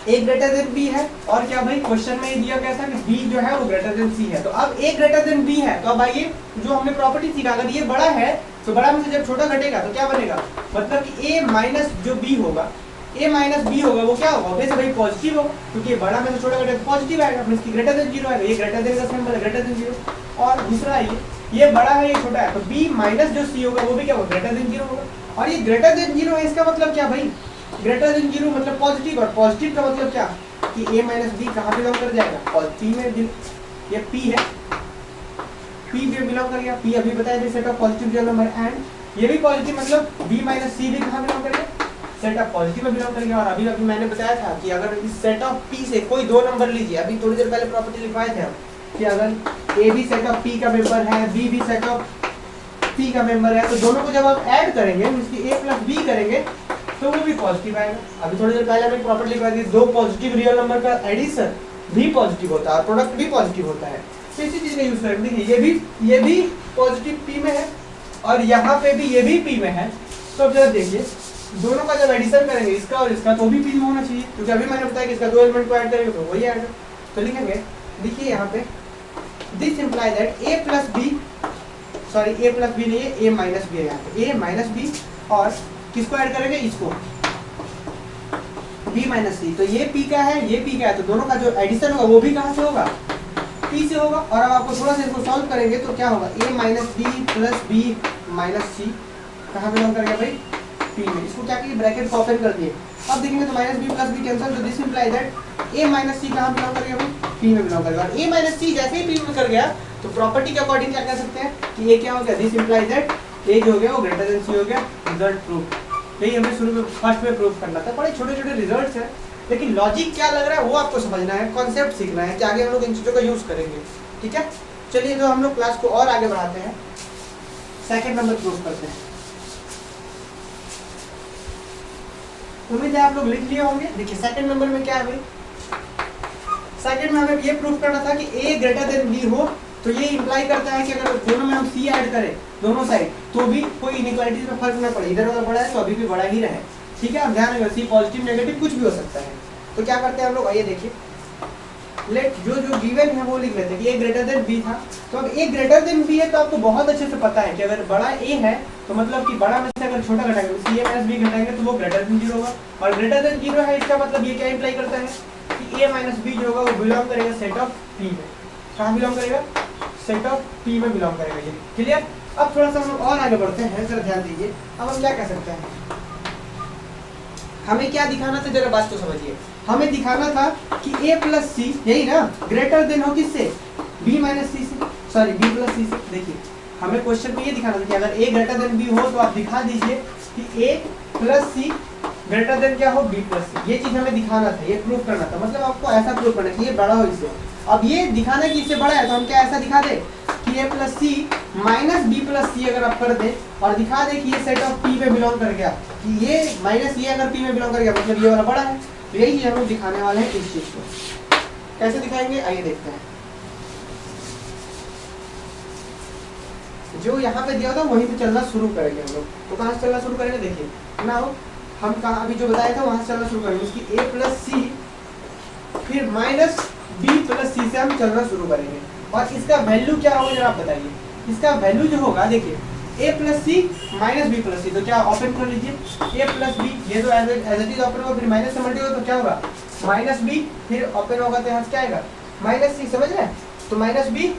a ग्रेटर देन b है और क्या भाई क्वेश्चन में ये दिया गया था कि b जो है वो ग्रेटर देन c है। तो अब a ग्रेटर देन b है तो अब आइए जो हमने प्रॉपर्टी सीखा, अगर ये बड़ा है तो बड़ा में से जब छोटा घटेगा तो क्या बनेगा, मतलब कि a माइनस जो b होगा, a माइनस b होगा वो क्या होगा, ऑब्वियसली भाई पॉजिटिव होगा, क्योंकि बड़ा में से छोटा घटेगा तो पॉजिटिव आएगा, मींस कि ग्रेटर देन 0 आएगा। ये ग्रेटर देन का सिंबल है, ग्रेटर देन 0। और दूसरा ये बड़ा है ये छोटा है, तो b माइनस जो c होगा वो भी क्या होगा, ग्रेटर देन 0 होगा। और ये ग्रेटर देन 0 है, इसका मतलब क्या भाई, ग्रेटर देन 0 मतलब पॉजिटिव, और पॉजिटिव का मतलब क्या कि a माइनस b कहाँ बिलोंग कर जाएगा, पॉजिटिव में। ये p है, p भी बिलोंग कर गया, p अभी बताया set of positive real number, and ये भी पॉजिटिव मतलब b माइनस c भी कहाँ बिलोंग कर गया, सेट ऑफ पॉजिटिव में बिलोंग कर गया। और अभी अभी मैंने बताया था कि अगर इस सेट ऑफ p से कोई दो नंबर लीजिए, अभी थोड़ी देर पहले प्रॉपर्टी लिखवाए थे हम कि अगर a भी सेट ऑफ p का मेंबर है, b भी सेट ऑफ p का मेंबर है, तो दोनों को जब आप ऐड करेंगे मींस कि a प्लस b करेंगे तो वो भी पॉजिटिव आएगा। अभी थोड़ी देर पहले हमने प्रॉपर्टी लिखवाई थी, दो पॉजिटिव रियल नंबर का एडिशन भी पॉजिटिव होता है और प्रोडक्ट भी पॉजिटिव होता है। तो इसी चीज का यूज करेंगे। देखिए ये भी पॉजिटिव p में है और यहाँ पे भी ये भी p में है। तो अब जरा देखिए दोनों का जब एडिशन करेंगे इसका और इसका तो भी p में होना चाहिए, क्योंकि अभी मैंने बताया कि इसका दो एलिमेंट को ऐड करेंगे तो वही आएगा। तो लिखेंगे, देखिए यहाँ पे this imply that a plus b, sorry a plus b नहीं है, a माइनस b है यहाँ पे, a माइनस b और किसको ऐड करेंगे, इसको b माइनस c। तो ये p का है, ये p का है, तो दोनों का जो एडिशन होगा वो भी कहाँ से होगा, p से होगा। और अब आपको थोड़ा सा इसको सॉल्व करेंगे तो क्या होगा, a minus b plus b minus c कहाँ बिलोंग कर गया भाई, p में। इसको क्या किया, ब्रैकेट को ओपन कर दिए। अब देखेंगे तो minus b plus b cancel, तो this imply that a minus c कहाँ बिलोंग कर गया भाई, p में बिलोंग कर गया। और a माइनस c जैसे ही p में कर गया तो प्रॉपर्टी के अकॉर्डिंग क्या कह सकते हैं कि ये क्या हो गया, दिस इंप्लाई दैट a जो हो गया वो ग्रेटर देन c हो गया। रिजल्ट प्रूफ, यही हमें शुरू में फर्स्ट में प्रूफ करना था। बड़े छोटे छोटे रिजल्ट्स हैं, लेकिन लॉजिक क्या लग रहा है वो आपको समझना है, कॉन्सेप्ट सीखना है कि आगे हम लोग इन चीज़ों का यूज़ करेंगे। ठीक है, चलिए तो हम लोग क्लास को और आगे बढ़ाते हैं, सेकंड नंबर प्रूफ करते हैं। उम्मीद है आप लोग लिख लिए होंगे। देखिए सेकंड नंबर में क्या है भाई, सेकंड में हमें ये प्रूफ करना था कि a ग्रेटर देन b हो, तो ये इंप्लाई करता है कि अगर दोनों में हम c ऐड करें दोनों साइड तो भी कोई इनइक्वालिटीज में फर्क ना पड़े, इधर उधर बड़ा है तो अभी भी बड़ा ही रहे। ठीक है, अब ध्यान रखिए c पॉजिटिव नेगेटिव कुछ भी हो सकता है। तो क्या करते हैं हम लोग, आइए देखिए, लेट जो गिवन है वो लिख लेते हैं कि a ग्रेटर देन b था। तो अब a ग्रेटर देन b है तो आपको बहुत अच्छे से पता है कि अगर बड़ा a है तो मतलब कि बड़ा में से अगर छोटा घटाएंगे तो c माइनस b घटाएंगे तो वो ग्रेटर देन 0 होगा, और ग्रेटर देन 0 है इसका मतलब ये क्या इंप्लाई करता है कि a माइनस b जो होगा वो बिलोंग करेगा सेट ऑफ p में। कहाँ बिलोंग करेगा, सेट ऑफ p में बिलोंग करेगा। ये क्लियर। अब थोड़ा सा हम लोग और आगे बढ़ते हैं, जरा ध्यान दीजिए। अब हम क्या कह सकते हैं, हमें क्या दिखाना था, जरा बात तो समझिए। हमें दिखाना था कि a प्लस सी, यही ना, ग्रेटर देन हो किससे, b माइनस सी से, सॉरी b प्लस सी से। देखिए हमें क्वेश्चन में ये दिखाना था कि अगर a ग्रेटर देन b हो तो आप दिखा दीजिए कि a plus C greater than क्या हो, b प्लस सी। ये चीज हमें दिखाना था, ये प्रूफ करना था, मतलब आपको ऐसा प्रूफ करना कि ये बड़ा हो इससे। अब ये दिखाना है कि इससे बड़ा है तो हम क्या ऐसा दिखा दे कि a plus C minus b plus C अगर आप कर दे और दिखा दे कि ये सेट ऑफ p में बिलोंग कर गया, कि ये माइनस ये अगर p में बिलोंग कर गया मतलब ये वाला बड़ा है। तो यही चीज हम लोग दिखाने वाले हैं इस चीज को। कैसे दिखाएंगे, आइए देखते हैं। जो यहाँ पे दिया था वहीं पे चलना शुरू करेंगे हम लोग। तो कहाँ से चलना शुरू करेंगे, देखिए ना, हम कहाँ अभी जो बताया था वहां से चलना शुरू करेंगे, उसकी a प्लस सी फिर माइनस b प्लस सी से हम चलना शुरू करेंगे। और इसका वैल्यू क्या होगा जरा आप बताइए। इसका वैल्यू जो होगा, देखिए a plus C minus b plus C, तो क्या ओपन कर लीजिए, a प्लस b, ये तो एज इट इज ओपन होगा, फिर माइनस से मल्टीप्लाई होगा तो क्या होगा माइनस b, फिर ओपन होगा तो यहाँ से क्या आएगा माइनस सी, समझ रहे हैं। तो माइनस b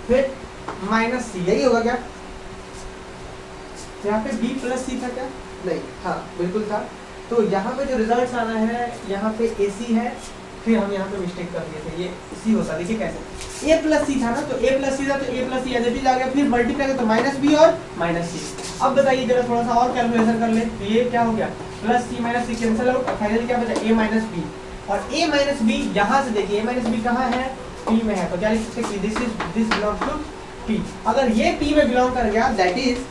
फिर माइनस सी, यही होगा क्या, यहाँ पे b प्लस सी था क्या, नहीं, हाँ बिल्कुल था। तो यहाँ पे जो रिजल्ट आना है, यहाँ पे AC है, फिर हम यहाँ पे मिस्टेक कर दिए थे, ये C होता। देखिए कैसे, a प्लस सी था ना, तो a प्लस सी था तो a plus C as it is आ गया, फिर मल्टीप्लाई तो माइनस b और माइनस सी। अब बताइए जरा थोड़ा सा और कैलकुलेशन कर ले, तो ये क्या हो गया, प्लस सी माइनस सी कैंसिल हो, फाइनली क्या बचा a माइनस बी। और a माइनस बी यहाँ से देखिए a माइनस बी कहाँ है, p में है, तो क्या लिख सकते हैं, दिस बिलोंग्स टू p। अगर ये p में बिलोंग कर गया, दैट इज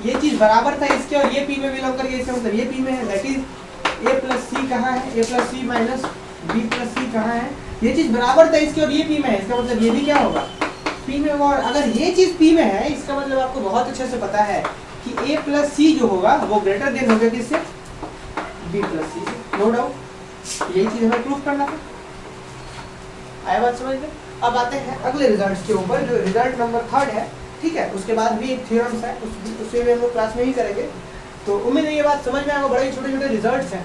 ये चीज बराबर था इसके, और ये p में बिलोंग कर गया, इसका मतलब ये p में है, that is a plus C कहाँ है, a plus C minus b plus C कहाँ है, ये चीज बराबर था इसके और ये p में है, इसका मतलब ये भी क्या होगा पी में होगा। और अगर ये चीज पी में है इसका मतलब आपको बहुत अच्छे से पता है कि ए प्लस सी जो होगा वो ग्रेटर देन होगा किससे, बी प्लस सी से, नो डाउट। यही चीज हमें प्रूव करना था। आया बात समझ में? अब आते हैं अगले रिजल्ट के ऊपर, जो रिजल्ट नंबर 3 है, ठीक है। उसके बाद भी एक थ्योरम्स है, उससे भी हम लोग क्लास में ही करेंगे। तो उम्मीद है ये बात समझ में आएगा। बड़े छोटे छोटे रिजल्ट्स हैं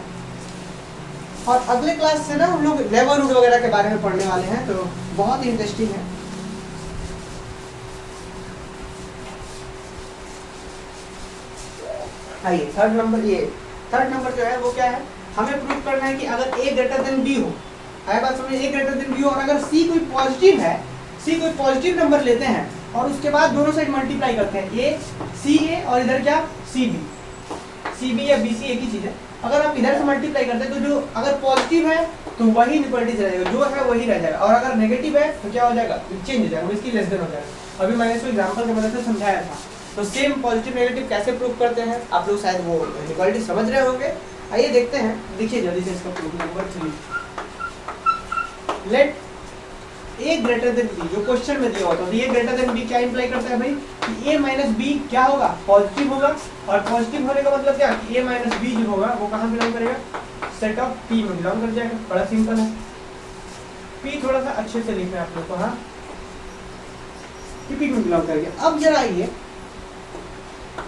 और अगले क्लास से ना हम लोग नेबरहुड वगैरह के बारे में पढ़ने वाले हैं, तो बहुत ही इंटरेस्टिंग है। आइए थर्ड नंबर जो है वो क्या है, हमें प्रूव करना है कि अगर ए ग्रेटर देन बी हो, आया बात समझ, ए ग्रेटर देन बी हो, और अगर सी कोई पॉजिटिव है, सी कोई पॉजिटिव नंबर लेते हैं और उसके बाद दोनों साइड मल्टीप्लाई करते हैं, ए सी ए और इधर क्या सी बी या बी सी एक ही चीज है। अगर आप इधर से मल्टीप्लाई करते हैं तो जो अगर पॉजिटिव है तो वही इक्वलिटीज रहेगा, जो है वही रह जाएगा, और अगर नेगेटिव है तो क्या हो जाएगा, चेंज हो जाएगा, इसकी लेस देन हो जाएगा। अभी मैंने इसको एग्जांपल की मदद से समझाया था। तो सेम पॉजिटिव नेगेटिव कैसे प्रूव करते हैं आप लोग शायद वो इक्वालिटी समझ रहे होंगे। आइए देखते हैं, देखिए जल्दी से इसका प्रूफ। नंबर 3, लेट ए ग्रेटर देन बी, जो क्वेश्चन में दिया होता है, तो ये ग्रेटर देन बी क्या इंप्लाई करता है भाई, कि ए माइनस बी क्या होगा, पॉजिटिव होगा। और पॉजिटिव होने का मतलब क्या, कि ए माइनस बी जो होगा वो कहाँ बिलोंग करेगा, सेट ऑफ पी में बिलोंग कर जाएगा। बड़ा सिंपल है। पी थोड़ा सा अच्छे से लिखना है आप लोग को, हाँ, कि पी में बिलोंग करेगा। अब जरा आइए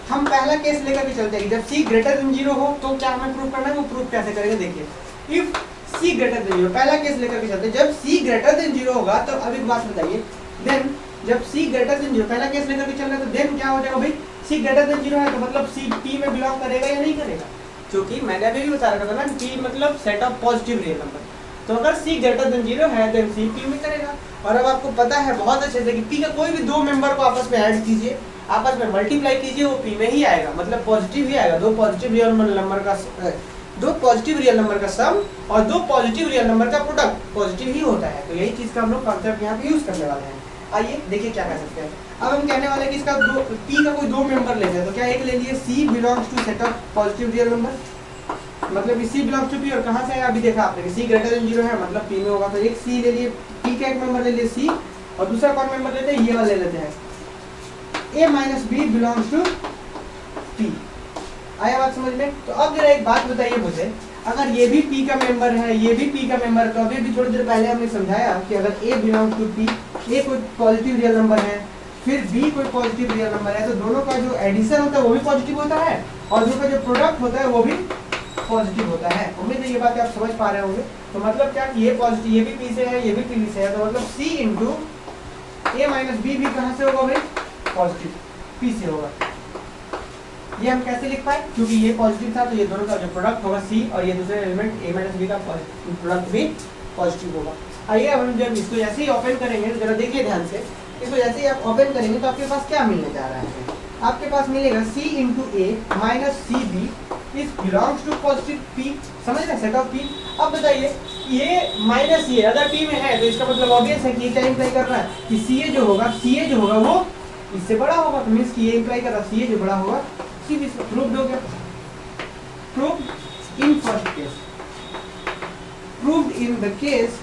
हम पहला केस लेकर के चलते हैं, जब सी ग्रेटर देन 0 हो तो क्या हमें प्रूव करना है, वो प्रूव कैसे करेंगे देखिए। इफ सी ग्रेटर देन 0, पहला केस लेकर के चलते हैं, जब सी ग्रेटर देन 0 होगा तो अब एक बात बताइए, देन जब सी ग्रेटर देन 0 पहला केस लेकर के चल रहे हैं तो देन क्या हो जाएगा भाई, सी ग्रेटर देन 0 है तो मतलब सी पी में बिलोंग करेगा या नहीं करेगा, क्योंकि मैंने अभी भी बता रखा था ना, पी मतलब set of positive real number. तो अगर सी ग्रेटर देन 0 है देन सी पी में करेगा। और अब आपको पता है बहुत अच्छे से कि पी का कोई भी दो मेंबर को आपस में ऐड कीजिए, आपस में मल्टीप्लाई कीजिए, वो पी में ही आएगा, मतलब पॉजिटिव ही आएगा। दो पॉजिटिव रियल नंबर का सम और दो पॉजिटिव रियल नंबर का प्रोडक्ट पॉजिटिव ही होता है। तो यही चीज का हम लोग कॉन्सेप्ट यहाँ पे यूज करने वाले हैं। आइए देखिए क्या कर सकते हैं। अब हम कहने वाले हैं कि इसका पी का कोई दो मेंबर लेते हैं, तो क्या एक ले लिए C belongs to set of positive real number, मतलब सी बिलोंग्स टू पी, और कहाँ से आया अभी देखा आपने, सी ग्रेटर देन 0 है मतलब पी में होगा। तो एक सी ले लिए, पी का एक मेंबर ले लिए सी, और दूसरा कौन मेंबर लेते हैं, ये वाला ले लेते हैं, A minus B belongs to P. आया बात समझ में? तो अब जरा एक बात बताइए मुझे, अगर ये भी पी का मेंबर है, ये भी पी का मेंबर है, तो अभी भी थोड़ी देर पहले हमने समझाया कि अगर ए बिलोंग्स टू पी, ए कोई पॉजिटिव रियल नंबर है, फिर बी कोई पॉजिटिव रियल नंबर है, तो दोनों का जो एडिशन होता है वो भी पॉजिटिव होता है, और दोनों का जो प्रोडक्ट होता है वो भी पॉजिटिव होता है। उम्मीद है ये बात आप समझ पा रहे होंगे। तो मतलब क्या, ये पॉजिटिव, ये भी पी से है, ये भी पी से है, तो मतलब सी इंटू ए माइनस बी भी कहाँ से होगा भाई, पॉजिटिव पी से होगा। ये हम कैसे लिख पाए, क्योंकि ये पॉजिटिव था तो ये दोनों का जो प्रोडक्ट होगा सी, और ये दूसरे एलिमेंट ए माइनस बी का प्रोडक्ट भी पॉजिटिव होगा। आइए अब हम जब इसको जैसे ही ओपन करेंगे, जरा देखिए ध्यान से, इसको जैसे ही आप ओपन करेंगे तो आपके पास क्या मिलने जा रहा है, आपके पास मिलेगा C into A minus C B is belongs to positive P, समझ रहे, सेट ऑफ पी। अब बताइए ये माइनस ये अगर पी में है तो इसका मतलब ऑब्वियस है कि क्या इंप्लाई कर रहा है कि सी ए जो होगा वो इससे बड़ा होगा, तो मींस कि ये इंप्लाई कर रहा है सी ए जो बड़ा होगा सी बी से। प्रूव्ड हो गया, proved in first case, proved in the case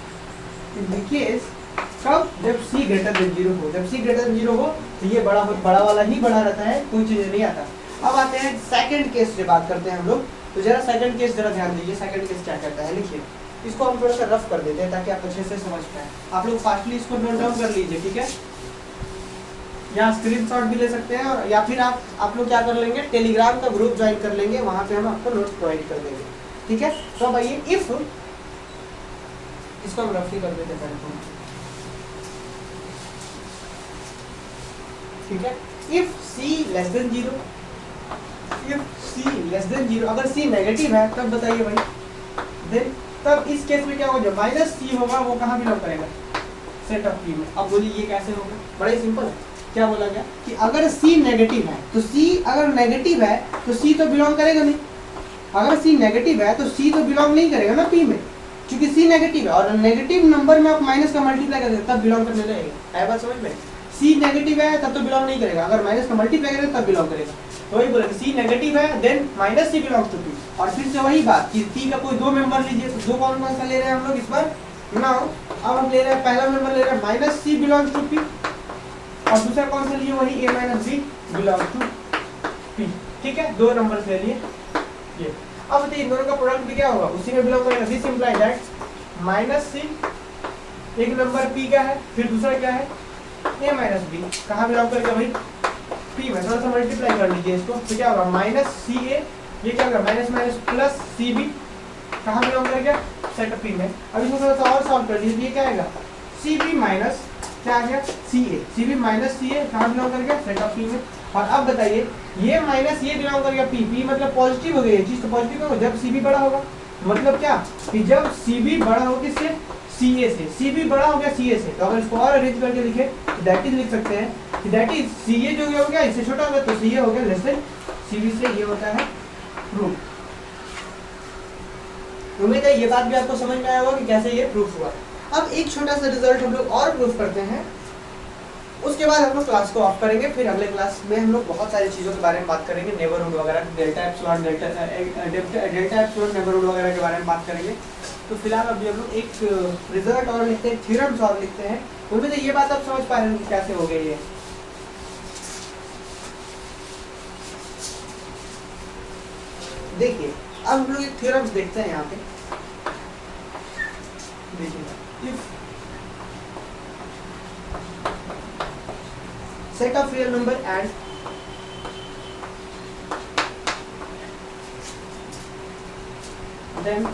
कब, जब सी ग्रेटर देन 0 हो। जब सी ग्रेटर देन 0 हो तो ये बड़ा वाला ही बड़ा रहता है, कोई चीज नहीं आता। अब आते हैं सेकंड केस से बात करते हैं हम लोग। तो जरा सेकंड केस जरा ध्यान दीजिए, सेकंड केस क्या कहता है, लिखिए। इसको हम थोड़ा सा रफ कर देते हैं ताकि आप अच्छे से समझ पाए। आप लोग फास्टली इसको नोट डाउन कर लीजिए, ठीक है। यहाँ स्क्रीनशॉट भी ले सकते हैं, और या फिर आप लोग क्या कर लेंगे, टेलीग्राम का ग्रुप ज्वाइन कर लेंगे, वहाँ पे हम आपको नोट्स प्रोवाइड कर देंगे, ठीक है। तो अब आइए, इफ इसको हम रफली कर देते हैं, ठीक है। If C less than 0, if C less than 0, अगर सी नेगेटिव है तब बताइए भाई, देन तब इस केस में क्या होगा, जो माइनस सी होगा वो कहाँ बिलोंग करेगा, सेट ऑफ पी में। अब बोलिए ये कैसे होगा, बड़ा ही सिंपल है। क्या बोला गया कि अगर सी नेगेटिव है तो सी, अगर नेगेटिव है तो सी तो बिलोंग करेगा नहीं, अगर सी नेगेटिव है तो सी तो बिलोंग नहीं करेगा ना पी में, क्योंकि सी नेगेटिव है, और नेगेटिव नंबर में आप माइनस का मल्टीप्लाई कर देते तब बिलोंग करने लगेगा। है बात समझ में? सी नेगेटिव है तब तो बिलोंग नहीं करेगा, अगर माइनस का मल्टीप्लाई करेगा तब बिलोंग करेगा। तो वही बोला कि सी नेगेटिव है then minus C belongs to P. और फिर से वही बात कि पी का कोई दो मेंबर लीजिए, तो दो कौन कौन सा ले रहे हैं हम लोग इस बार, नाउ अब हम ले रहे हैं, पहला मेंबर ले रहे हैं minus C belongs to P, और दूसरा कौन सा लिए, वही a minus B belongs to p। ठीक है, दो नंबर ले लिए ये। अब बताइए इन दोनों का प्रोडक्ट भी क्या होगा, उसी में बिलोंग करेगा। दिस इंप्लाई दैट माइनस सी, एक नंबर p का है, फिर दूसरा क्या है a माइनस बी, कहाँ बिलोंग करेगा भाई p में। थोड़ा सा मल्टीप्लाई कर लीजिए इसको, तो क्या होगा माइनस सी ए, ये क्या होगा minus minus plus C B, कहाँ बिलोंग करेगा सेट ऑफ p में। अब इसको थोड़ा सा और सॉल्व कर लीजिए, ये क्या आएगा सी बी माइनस क्या आ गया सी ए, सी बी माइनस सी ए कहाँ बिलोंग करेगा सेट ऑफ p में। और अब बताइए ये माइनस ये बिलोंग करेगा p, p मतलब पॉजिटिव हो गई, ये चीज तो पॉजिटिव होगा जब सी बी बड़ा होगा। मतलब क्या कि जब सी बी बड़ा हो किससे, सी ए से, सी बी बड़ा हो गया सी ए से। तो अगर इसको और अरेंज करके लिखे तो दैट इज लिख सकते हैं कि दैट इज सी ए जो हो गया इससे छोटा होगा, तो सी ए हो गया लेस देन सी बी से, ये होता है प्रूफ। उम्मीद है ये बात भी आपको समझ में आया होगा कि कैसे ये प्रूफ हुआ। अब एक छोटा सा रिजल्ट हम लोग और प्रूफ करते हैं, उसके बाद हम लोग क्लास को ऑफ करेंगे। फिर अगले क्लास में हम लोग बहुत सारी चीज़ों के बारे में बात करेंगे, नेबरहुड वगैरह, डेल्टा एप्सिलॉन नेबरहुड वगैरह के बारे में बात करेंगे। तो फिलहाल अभी हम लोग एक रिजल्ट और लिखते हैं, थ्योरम्स और लिखते हैं। उम्मीद है ये बात आप समझ पा रहे हैं कैसे हो गई है। देखिए अब हम लोग एक थ्योरम्स देखते हैं यहाँ पे। देखिए if set of real number and then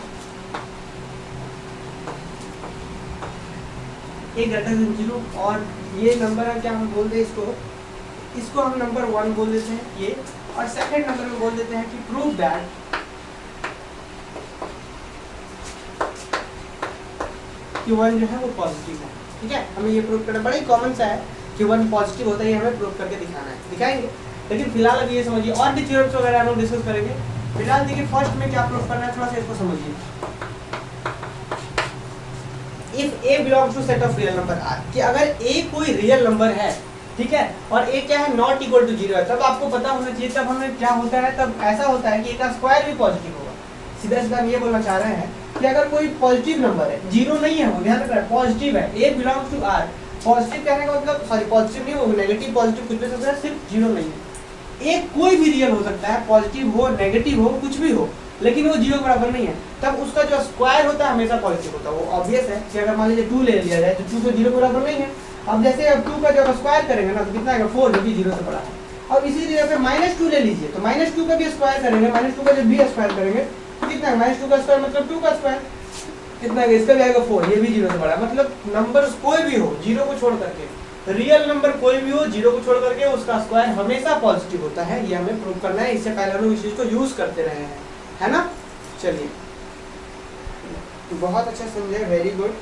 a greater than 0, और ये नंबर है क्या हम बोल दे इसको हम नंबर 1 बोल देते हैं ये, और सेकंड नंबर में बोल देते हैं कि प्रूव दैट कि 1 जो है वो पॉजिटिव है। ठीक है, हमें ये प्रूव करना बड़ा ही कॉमन सा है कि 1 पॉजिटिव होता है, ये हमें प्रूव करके दिखाना है, दिखाएंगे। लेकिन फिलहाल अभी ये समझिए, और भी थ्योरम्स वगैरह हम लोग डिस्कस करेंगे। फिलहाल देखिए फर्स्ट में क्या प्रूव करना है, थोड़ा सा इसको समझिए। If a belongs to set of real number r, कि अगर a कोई रियल नंबर है, ठीक है, और a क्या है नॉट इक्वल टू 0 है, तब आपको पता होना चाहिए, तब हमें क्या होता है, तब ऐसा होता है कि a का स्क्वायर भी पॉजिटिव होगा। सीधा सीधा हम ये बोलना चाह रहे हैं कि अगर कोई पॉजिटिव नंबर है, 0 नहीं है, वो ध्यान रखना पॉजिटिव है, a belongs to r, positive कहने का मतलब सॉरी पॉजिटिव नहीं हो, नेगेटिव पॉजिटिव कुछ भी सकता है, सिर्फ 0 नहीं है। एक कोई भी रियल हो सकता है, पॉजिटिव हो नेगेटिव हो कुछ भी हो, लेकिन वो 0 के बराबर नहीं है, तब उसका जो स्क्वायर होता है हमेशा पॉजिटिव होता है। वो ऑब्वियस है कि अगर मान लीजिए 2 ले लिया जाए तो 2 तो 0 के बराबर नहीं है। अब जैसे अब 2 का जब स्क्वायर करेंगे ना तो कितना आएगा 4, जो कि 0 से बड़ा है। अब इसी जगह पे -2 ले लीजिए, तो -2 का भी स्क्वायर करेंगे, -2 का जब भी स्क्वायर करेंगे तो कितना है -2 का स्क्वायर मतलब 2 का स्क्वायर, कितना है इसका भी आएगा 4, ये भी 0 से बड़ा है। मतलब नंबर कोई भी हो 0 को छोड़ करके, रियल नंबर कोई भी हो 0 को छोड़ करके उसका स्क्वायर हमेशा पॉजिटिव होता है। ये हमें प्रूव करना है, इससे पहले हम लोग इस चीज को यूज करते रहे हैं, है ना। चलिए बहुत अच्छा समझे, वेरी गुड।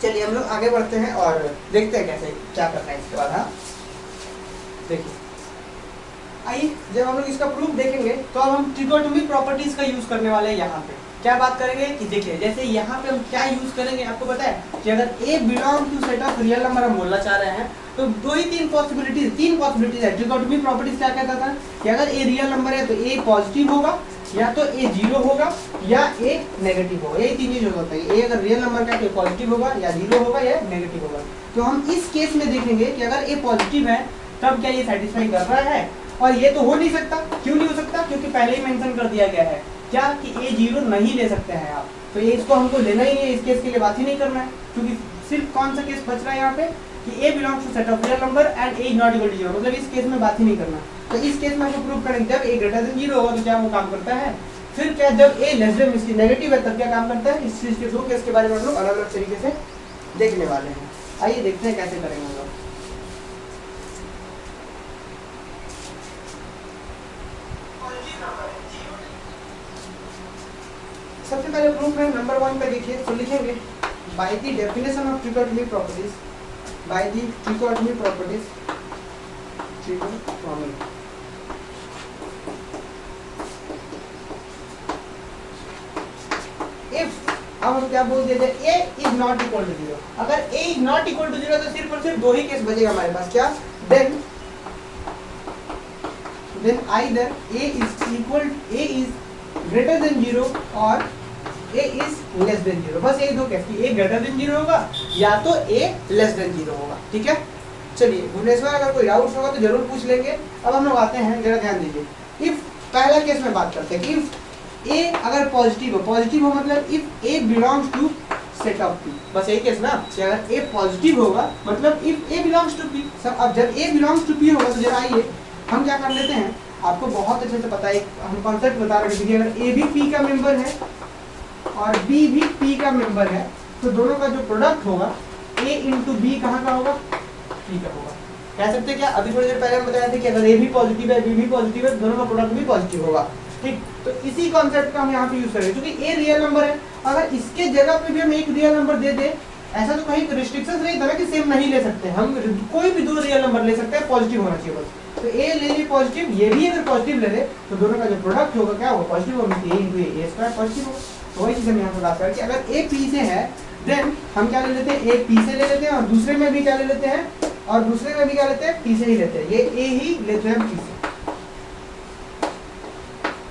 चलिए हम लोग आगे बढ़ते हैं और देखते हैं कैसे क्या करना है इसके बाद। हाँ देखिए आइए, जब हम लोग इसका प्रूफ देखेंगे तो अब हम ट्रिगोनोमेट्रिक प्रॉपर्टीज का यूज करने वाले हैं। यहाँ पे क्या बात करेंगे कि देखिए जैसे यहाँ पे हम क्या यूज करेंगे, आपको पता है कि अगर a belong to set of real number हम बोलना चाह रहे हैं तो तीन पॉसिबिलिटीज है। ट्रिगोनोमेट्रिक प्रॉपर्टीज क्या कहता था कि अगर a रियल नंबर है तो a पॉजिटिव होगा, या तो a 0 होगा, या a नेगेटिव होगा। यही तीन चीज होता है। a अगर रियल नंबर का तो पॉजिटिव होगा, या 0 होगा, या नेगेटिव होगा। तो हम इस केस में देखेंगे कि अगर a पॉजिटिव है तब क्या ये सेटिस्फाई कर रहा है, और ये तो हो नहीं सकता। क्यों नहीं हो सकता? क्योंकि पहले ही मेंशन कर दिया गया है क्या कि a 0 नहीं ले सकते हैं आप, तो ये इसको हमको लेना ही है, इस केस के लिए बात ही नहीं करना है। क्योंकि सिर्फ कौन सा केस बच रहा है यहाँ पे कि a belongs to set of real number and a is not equal to 0, मतलब इस केस में बात ही नहीं करना। तो इस केस में हमको प्रूव करेंगे जब a ग्रेटर देन 0 होगा तो क्या वो काम करता है। फिर क्या जब a लेस देन इसकी नेगेटिव है तब क्या काम करता है। इस चीज के दो केस के बारे में हम लोग अलग अलग तरीके से देखने वाले हैं। आइए देखते हैं कैसे करेंगे हम लोग। सबसे पहले प्रूफ है नंबर 1 पे देखिए, तो लिखेंगे by the definition of trigonometric properties, by the trigonometric properties, trigonometric if अब हम क्या बोल देते हैं, ए इज नॉट इक्वल टू 0। अगर ए इज नॉट इक्वल टू 0 तो सिर्फ और सिर्फ दो ही केस बचेगा हमारे पास, क्या, then either A is greater than 0 और ए इज लेस देन 0। बस यही दो केस, ए ग्रेटर देन 0 होगा या तो ए लेस देन 0 होगा। ठीक है, चलिए भुवनेश्वर अगर कोई डाउट होगा तो जरूर पूछ लेंगे। अब हम लोग आते हैं, जरा ध्यान दीजिए। इफ पहला केस में बात करते हैं कि इफ ए अगर पॉजिटिव हो मतलब if A belongs to set of P, बस यही केस ना, अगर ए पॉजिटिव होगा मतलब if A belongs to P. सब अब जब ए बिलोंग्स टू पी होगा तो जरा आइए हम क्या कर लेते हैं, आपको बहुत अच्छे से पता है, हम कॉन्सेप्ट बता रहे हैं। अगर ए भी पी का मेंबर है और बी भी पी का मेंबर है तो दोनों का जो प्रोडक्ट होगा ए इंटू बी कहाँ का होगा, पी का होगा। कह सकते हैं क्या, अभी थोड़ी देर पहले हम बताए थे कि अगर ए भी पॉजिटिव है बी भी पॉजिटिव है दोनों का प्रोडक्ट भी पॉजिटिव होगा। ठीक, तो इसी कॉन्सेप्ट का हम यहाँ पे यूज करेंगे क्योंकि ए रियल नंबर है। अगर इसके जगह पे भी हम एक रियल नंबर दे दे, ऐसा तो कहीं रिस्ट्रिक्शन नहीं था ना कि सेम नहीं ले सकते, हम कोई भी दो रियल नंबर ले सकते हैं, पॉजिटिव होना चाहिए बस। तो ए ले ली पॉजिटिव, ये भी अगर पॉजिटिव ले ले तो दोनों का जो प्रोडक्ट होगा क्या होगा, पॉजिटिव होगा, ए इंटू ए स्क्वायर पॉजिटिव होगा। तो वही चीज हम यहाँ पे बात करें कि अगर ए पी से है देन हम क्या ले लेते हैं, ए पी से ले लेते हैं और दूसरे में भी क्या ले लेते हैं, और दूसरे में भी क्या लेते हैं, पी से ही लेते हैं। ये ए ही लेते हैं पी से।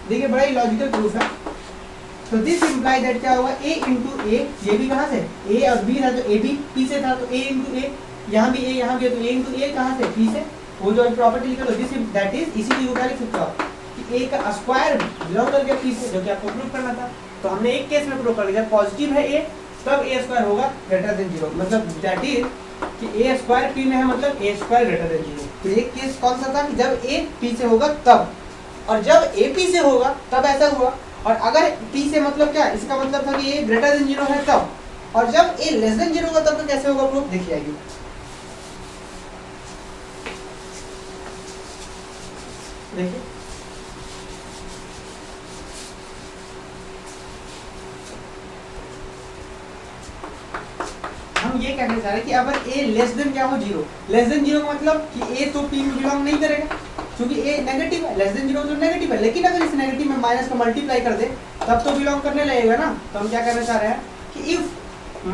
देखिए बड़ा ही लॉजिकल प्रूफ है। तो दिस इंप्लाई दैट क्या होगा, ए इंटू ए, ये भी कहाँ से, ए और बी था तो ए भी पी से था, तो ए इंटू ए, यहाँ भी ए यहाँ भी है तो ए इंटू ए कहाँ से, पी से। वो जो प्रॉपर्टी लिखा दिस दैट इज, इसीलिए क्या लिख सकते हो कि ए का स्क्वायर बिलोंग करके पी से, जो कि आपको प्रूव करना था। तो हमने एक केस में प्रूव कर लिया, पॉजिटिव है ए तब ए स्क्वायर होगा ग्रेटर देन 0, मतलब दैट इज कि ए स्क्वायर पी में है मतलब ए स्क्वायर ग्रेटर देन 0। तो एक केस कौन सा था कि जब ए पी से होगा तब, और जब ए पी से होगा तब ऐसा हुआ। और अगर पी से मतलब क्या, इसका मतलब था कि ए ग्रेटर देन 0 है तब, और जब ए लेस देन 0 होगा तब तो कैसे होगा प्रूफ, देखिए आइए। देखिए हम ये कहना चाह रहे हैं कि अगर ए लेस देन क्या हो 0, लेस देन 0 का मतलब कि ए तो पी में बिलोंग नहीं करेगा क्योंकि ए नेगेटिव है, लेस देन 0 तो नेगेटिव है। लेकिन अगर इस नेगेटिव में माइनस का मल्टीप्लाई कर दे तब तो बिलोंग करने लगेगा ना। तो हम क्या कहना चाह रहे हैं कि if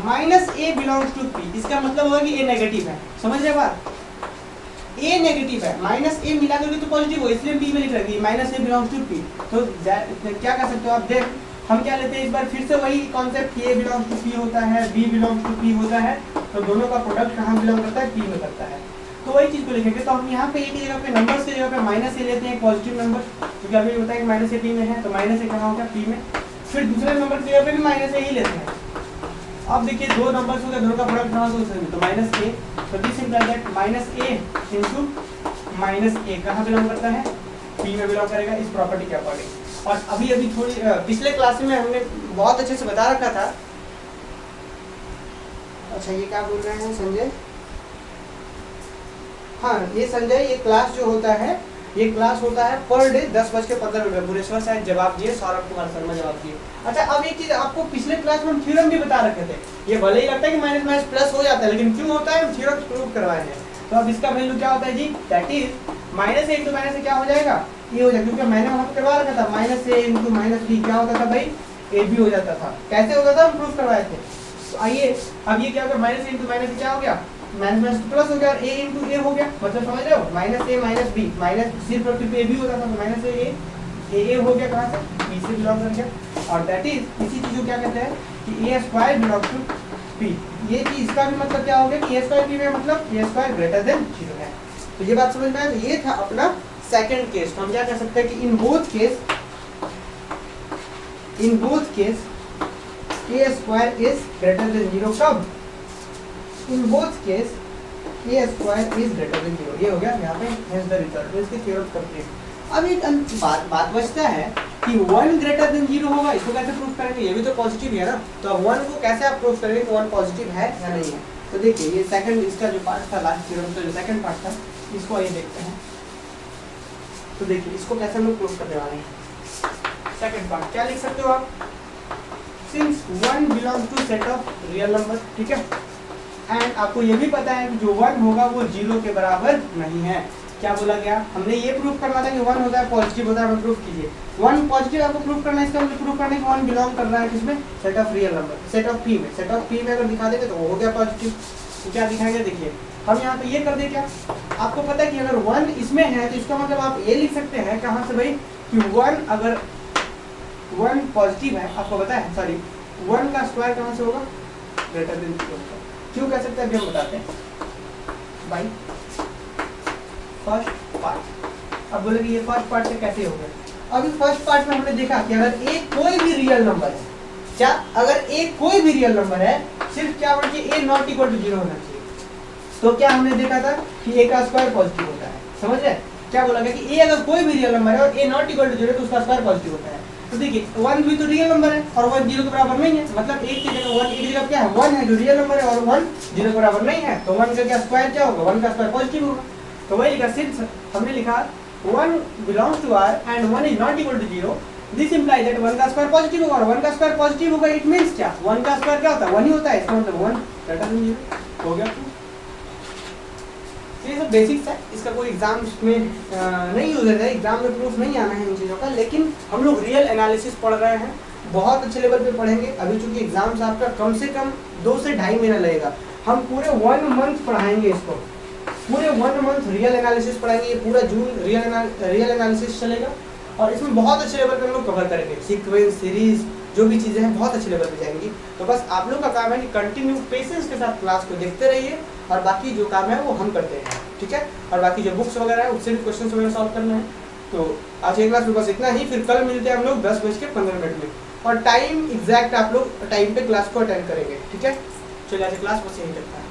minus A belongs to P, इसका मतलब होगा कि ए नेगेटिव है। समझ रहे बात, ए नेगेटिव है, माइनस ए मिला करके तो पॉजिटिव हो, इसलिए बी में लिख रखी minus A belongs to P. तो क्या कर सकते हो आप, देख हम क्या लेते हैं इस बार फिर से वही concept, A belongs to P होता है, बी बिलोंग्स टू पी होता है, तो दोनों का प्रोडक्ट कहाँ बिलोंग करता है, पी में करता है। तो वही चीज को लिखेंगे। तो हम यहाँ पे एक जगह पे नंबर्स की जगह पे माइनस ए लेते हैं, पॉजिटिव नंबर, क्योंकि अभी बताया कि माइनस ए पी में है तो माइनस ए कहाँ होगा, पी में। फिर दूसरे नंबर की जगह पे भी माइनस ए ही लेते हैं। अब देखिए दो नंबर्स हो गए, दोनों का प्रोडक्ट कहाँ होगा, तो माइनस ए। तो this implies that minus A into minus A कहाँ बिलोंग करता है, पी में बिलोंग करेगा, इस प्रॉपर्टी के अकॉर्डिंग। और अभी थोड़ी पिछले क्लास में हमने बहुत अच्छे से बता रखा था। अच्छा ये क्या बोल रहे हैं संजय, हाँ ये संजय, ये क्लास जो होता है, ये क्लास होता है पर डे 10:15 भुवनेश्वर शायद जवाब दिए, सौरभ कुमार शर्मा जवाब दिए। अच्छा अब एक चीज आपको पिछले क्लास में हम थ्योरम भी बता रखे थे, ये भले ही लगता है कि माइनस माइनस प्लस हो जाता है लेकिन क्यों होता है, हम थ्योरम प्रूव करवाए हैं। तो अब इसका वैल्यू क्या होता है जी, that is minus A into minus A क्या हो जाएगा, ये हो जाएगा, क्योंकि मैंने वहां पर करवा रखा था minus A into minus B क्या होता था भाई, ए बी हो जाता था। कैसे होता था, हम प्रूव करवाए थे। तो आइए अब ये क्या हो गया, माइनस ए इंटू माइनस क्या हो गया, माइनस माइनस प्लस हो गया, और ए इंटू ए हो गया, मतलब समझ रहे हो, माइनस ए माइनस बी, माइनस सिर्फ ए बी होता था तो माइनस ए हो गया, कहाँ से, बी से बिलोंग कर गया। और दैट इज इसी चीज को क्या कहते हैं कि ए स्क्वायर बिलोंग टू पी। ये चीज इसका भी मतलब क्या हो गया कि ए स्क्वायर पी में मतलब ए स्क्वायर ग्रेटर देन 0 है। तो ये बात समझ में आया। तो ये था अपना सेकंड केस। तो हम क्या कह सकते हैं कि in both case A square is greater than 0 कब, in both case A square is greater than 0। ये हो गया यहाँ पे हेंस द रिजल्ट। तो इसकी थ्योरम कंप्लीट। अब एक बात बचता है कि 1 ग्रेटर देन 0 होगा, इसको कैसे प्रूव करेंगे, ये भी तो पॉजिटिव है ना। तो अब 1 को कैसे आप प्रूव करेंगे कि 1 पॉजिटिव है या नहीं है। तो देखिए ये सेकंड इसका जो पार्ट था, लास्ट थ्योरम का जो सेकंड पार्ट था, इसको आइए देखते हैं। तो देखिए इसको कैसे हम लोग प्रूव करने वाले हैं। सेकंड पार्ट क्या लिख सकते हो आप, since 1 belongs to set of real number, ठीक है, एंड आपको ये भी पता है कि जो 1 होगा वो 0 के बराबर नहीं है। क्या बोला गया, हमने ये प्रूफ करना था कि 1 होता है पॉजिटिव होता है, हमें प्रूफ कीजिए। 1 पॉजिटिव आपको प्रूफ करना है, इसका मतलब प्रूफ करना है कि 1 बिलोंग कर रहा है किसमें, set of real number, set of P में। सेट ऑफ पी में अगर दिखा देंगे तो वो हो गया पॉजिटिव। तो क्या दिखाएंगे, देखिए हम यहाँ पे ये कर दे, क्या आपको पता है कि अगर 1 इसमें है तो इसका मतलब आप ये लिख सकते हैं कहाँ से भाई, कि 1 अगर 1 पॉजिटिव है, आपको पता है, सॉरी 1 का स्क्वायर कहाँ से होगा, ग्रेटर देन 0। क्यों कह सकते हैं अभी हम बताते हैं भाई। फर्स्ट पार्ट, अब बोले कि ये फर्स्ट पार्ट से कैसे हो गया। अभी फर्स्ट पार्ट में हमने देखा कि अगर ए कोई भी रियल नंबर है, क्या अगर ए कोई भी रियल नंबर है, सिर्फ क्या होना चाहिए, ए नॉट इक्वल टू 0 होना चाहिए। तो क्या हमने देखा था कि ए का स्क्वायर पॉजिटिव होता है, समझ रहे, क्या बोला गया कि ए अगर कोई भी रियल नंबर है और ए नॉट इक्वल टू 0 तो उसका स्क्वायर पॉजिटिव होता है। तो देखिए 1 भी तो रियल नंबर है और 1 0 के बराबर नहीं है, मतलब एक की जगह 1 एक जगह क्या है, 1 है जो रियल नंबर है और 1 0 के बराबर नहीं है, तो 1 का क्या स्क्वायर क्या होगा, 1 का स्क्वायर पॉजिटिव होगा। तो वही लिखा, सिंस हमने लिखा 1 belongs to R and 1 is not equal to 0, this implies that 1 का स्क्वायर पॉजिटिव होगा, और 1 का स्क्वायर पॉजिटिव होगा, इट मींस क्या, 1 का स्क्वायर क्या होता है, 1 ही होता है, इसका मतलब 1 ग्रेटर देन 0 हो गया। ये सब बेसिक्स है, इसका कोई एग्जाम्स में नहीं यूज है, एग्जाम में प्रूफ नहीं आना है इन चीज़ों का, लेकिन हम लोग रियल एनालिसिस पढ़ रहे हैं, बहुत अच्छे लेवल पे पढ़ेंगे। अभी चूंकि एग्जाम्स आपका कम से कम 2 से 2.5 महीना लगेगा, हम पूरे 1 मंथ पढ़ाएंगे इसको, पूरे 1 मंथ रियल एनालिसिस पढ़ाएंगे, ये पूरा जून रियल एनालिसिस चलेगा और इसमें बहुत अच्छे लेवल पे हम लोग कवर करेंगे, सीक्वेंस सीरीज जो भी चीज़ें हैं बहुत अच्छे लेवल पे जाएंगी। तो बस आप लोग का काम है कि कंटिन्यू पेशेंस के साथ क्लास को देखते रहिए और बाकी जो काम है वो हम करते हैं, ठीक है। और बाकी जो बुक्स वगैरह है उससे भी क्वेश्चन वगैरह सॉल्व करना है। तो आज की क्लास में बस इतना ही, फिर कल मिलते हैं हम लोग 10:15 में, और टाइम एग्जैक्ट आप लोग टाइम पे क्लास को अटेंड करेंगे, ठीक है। चलिए आज क्लास बस यही करता है।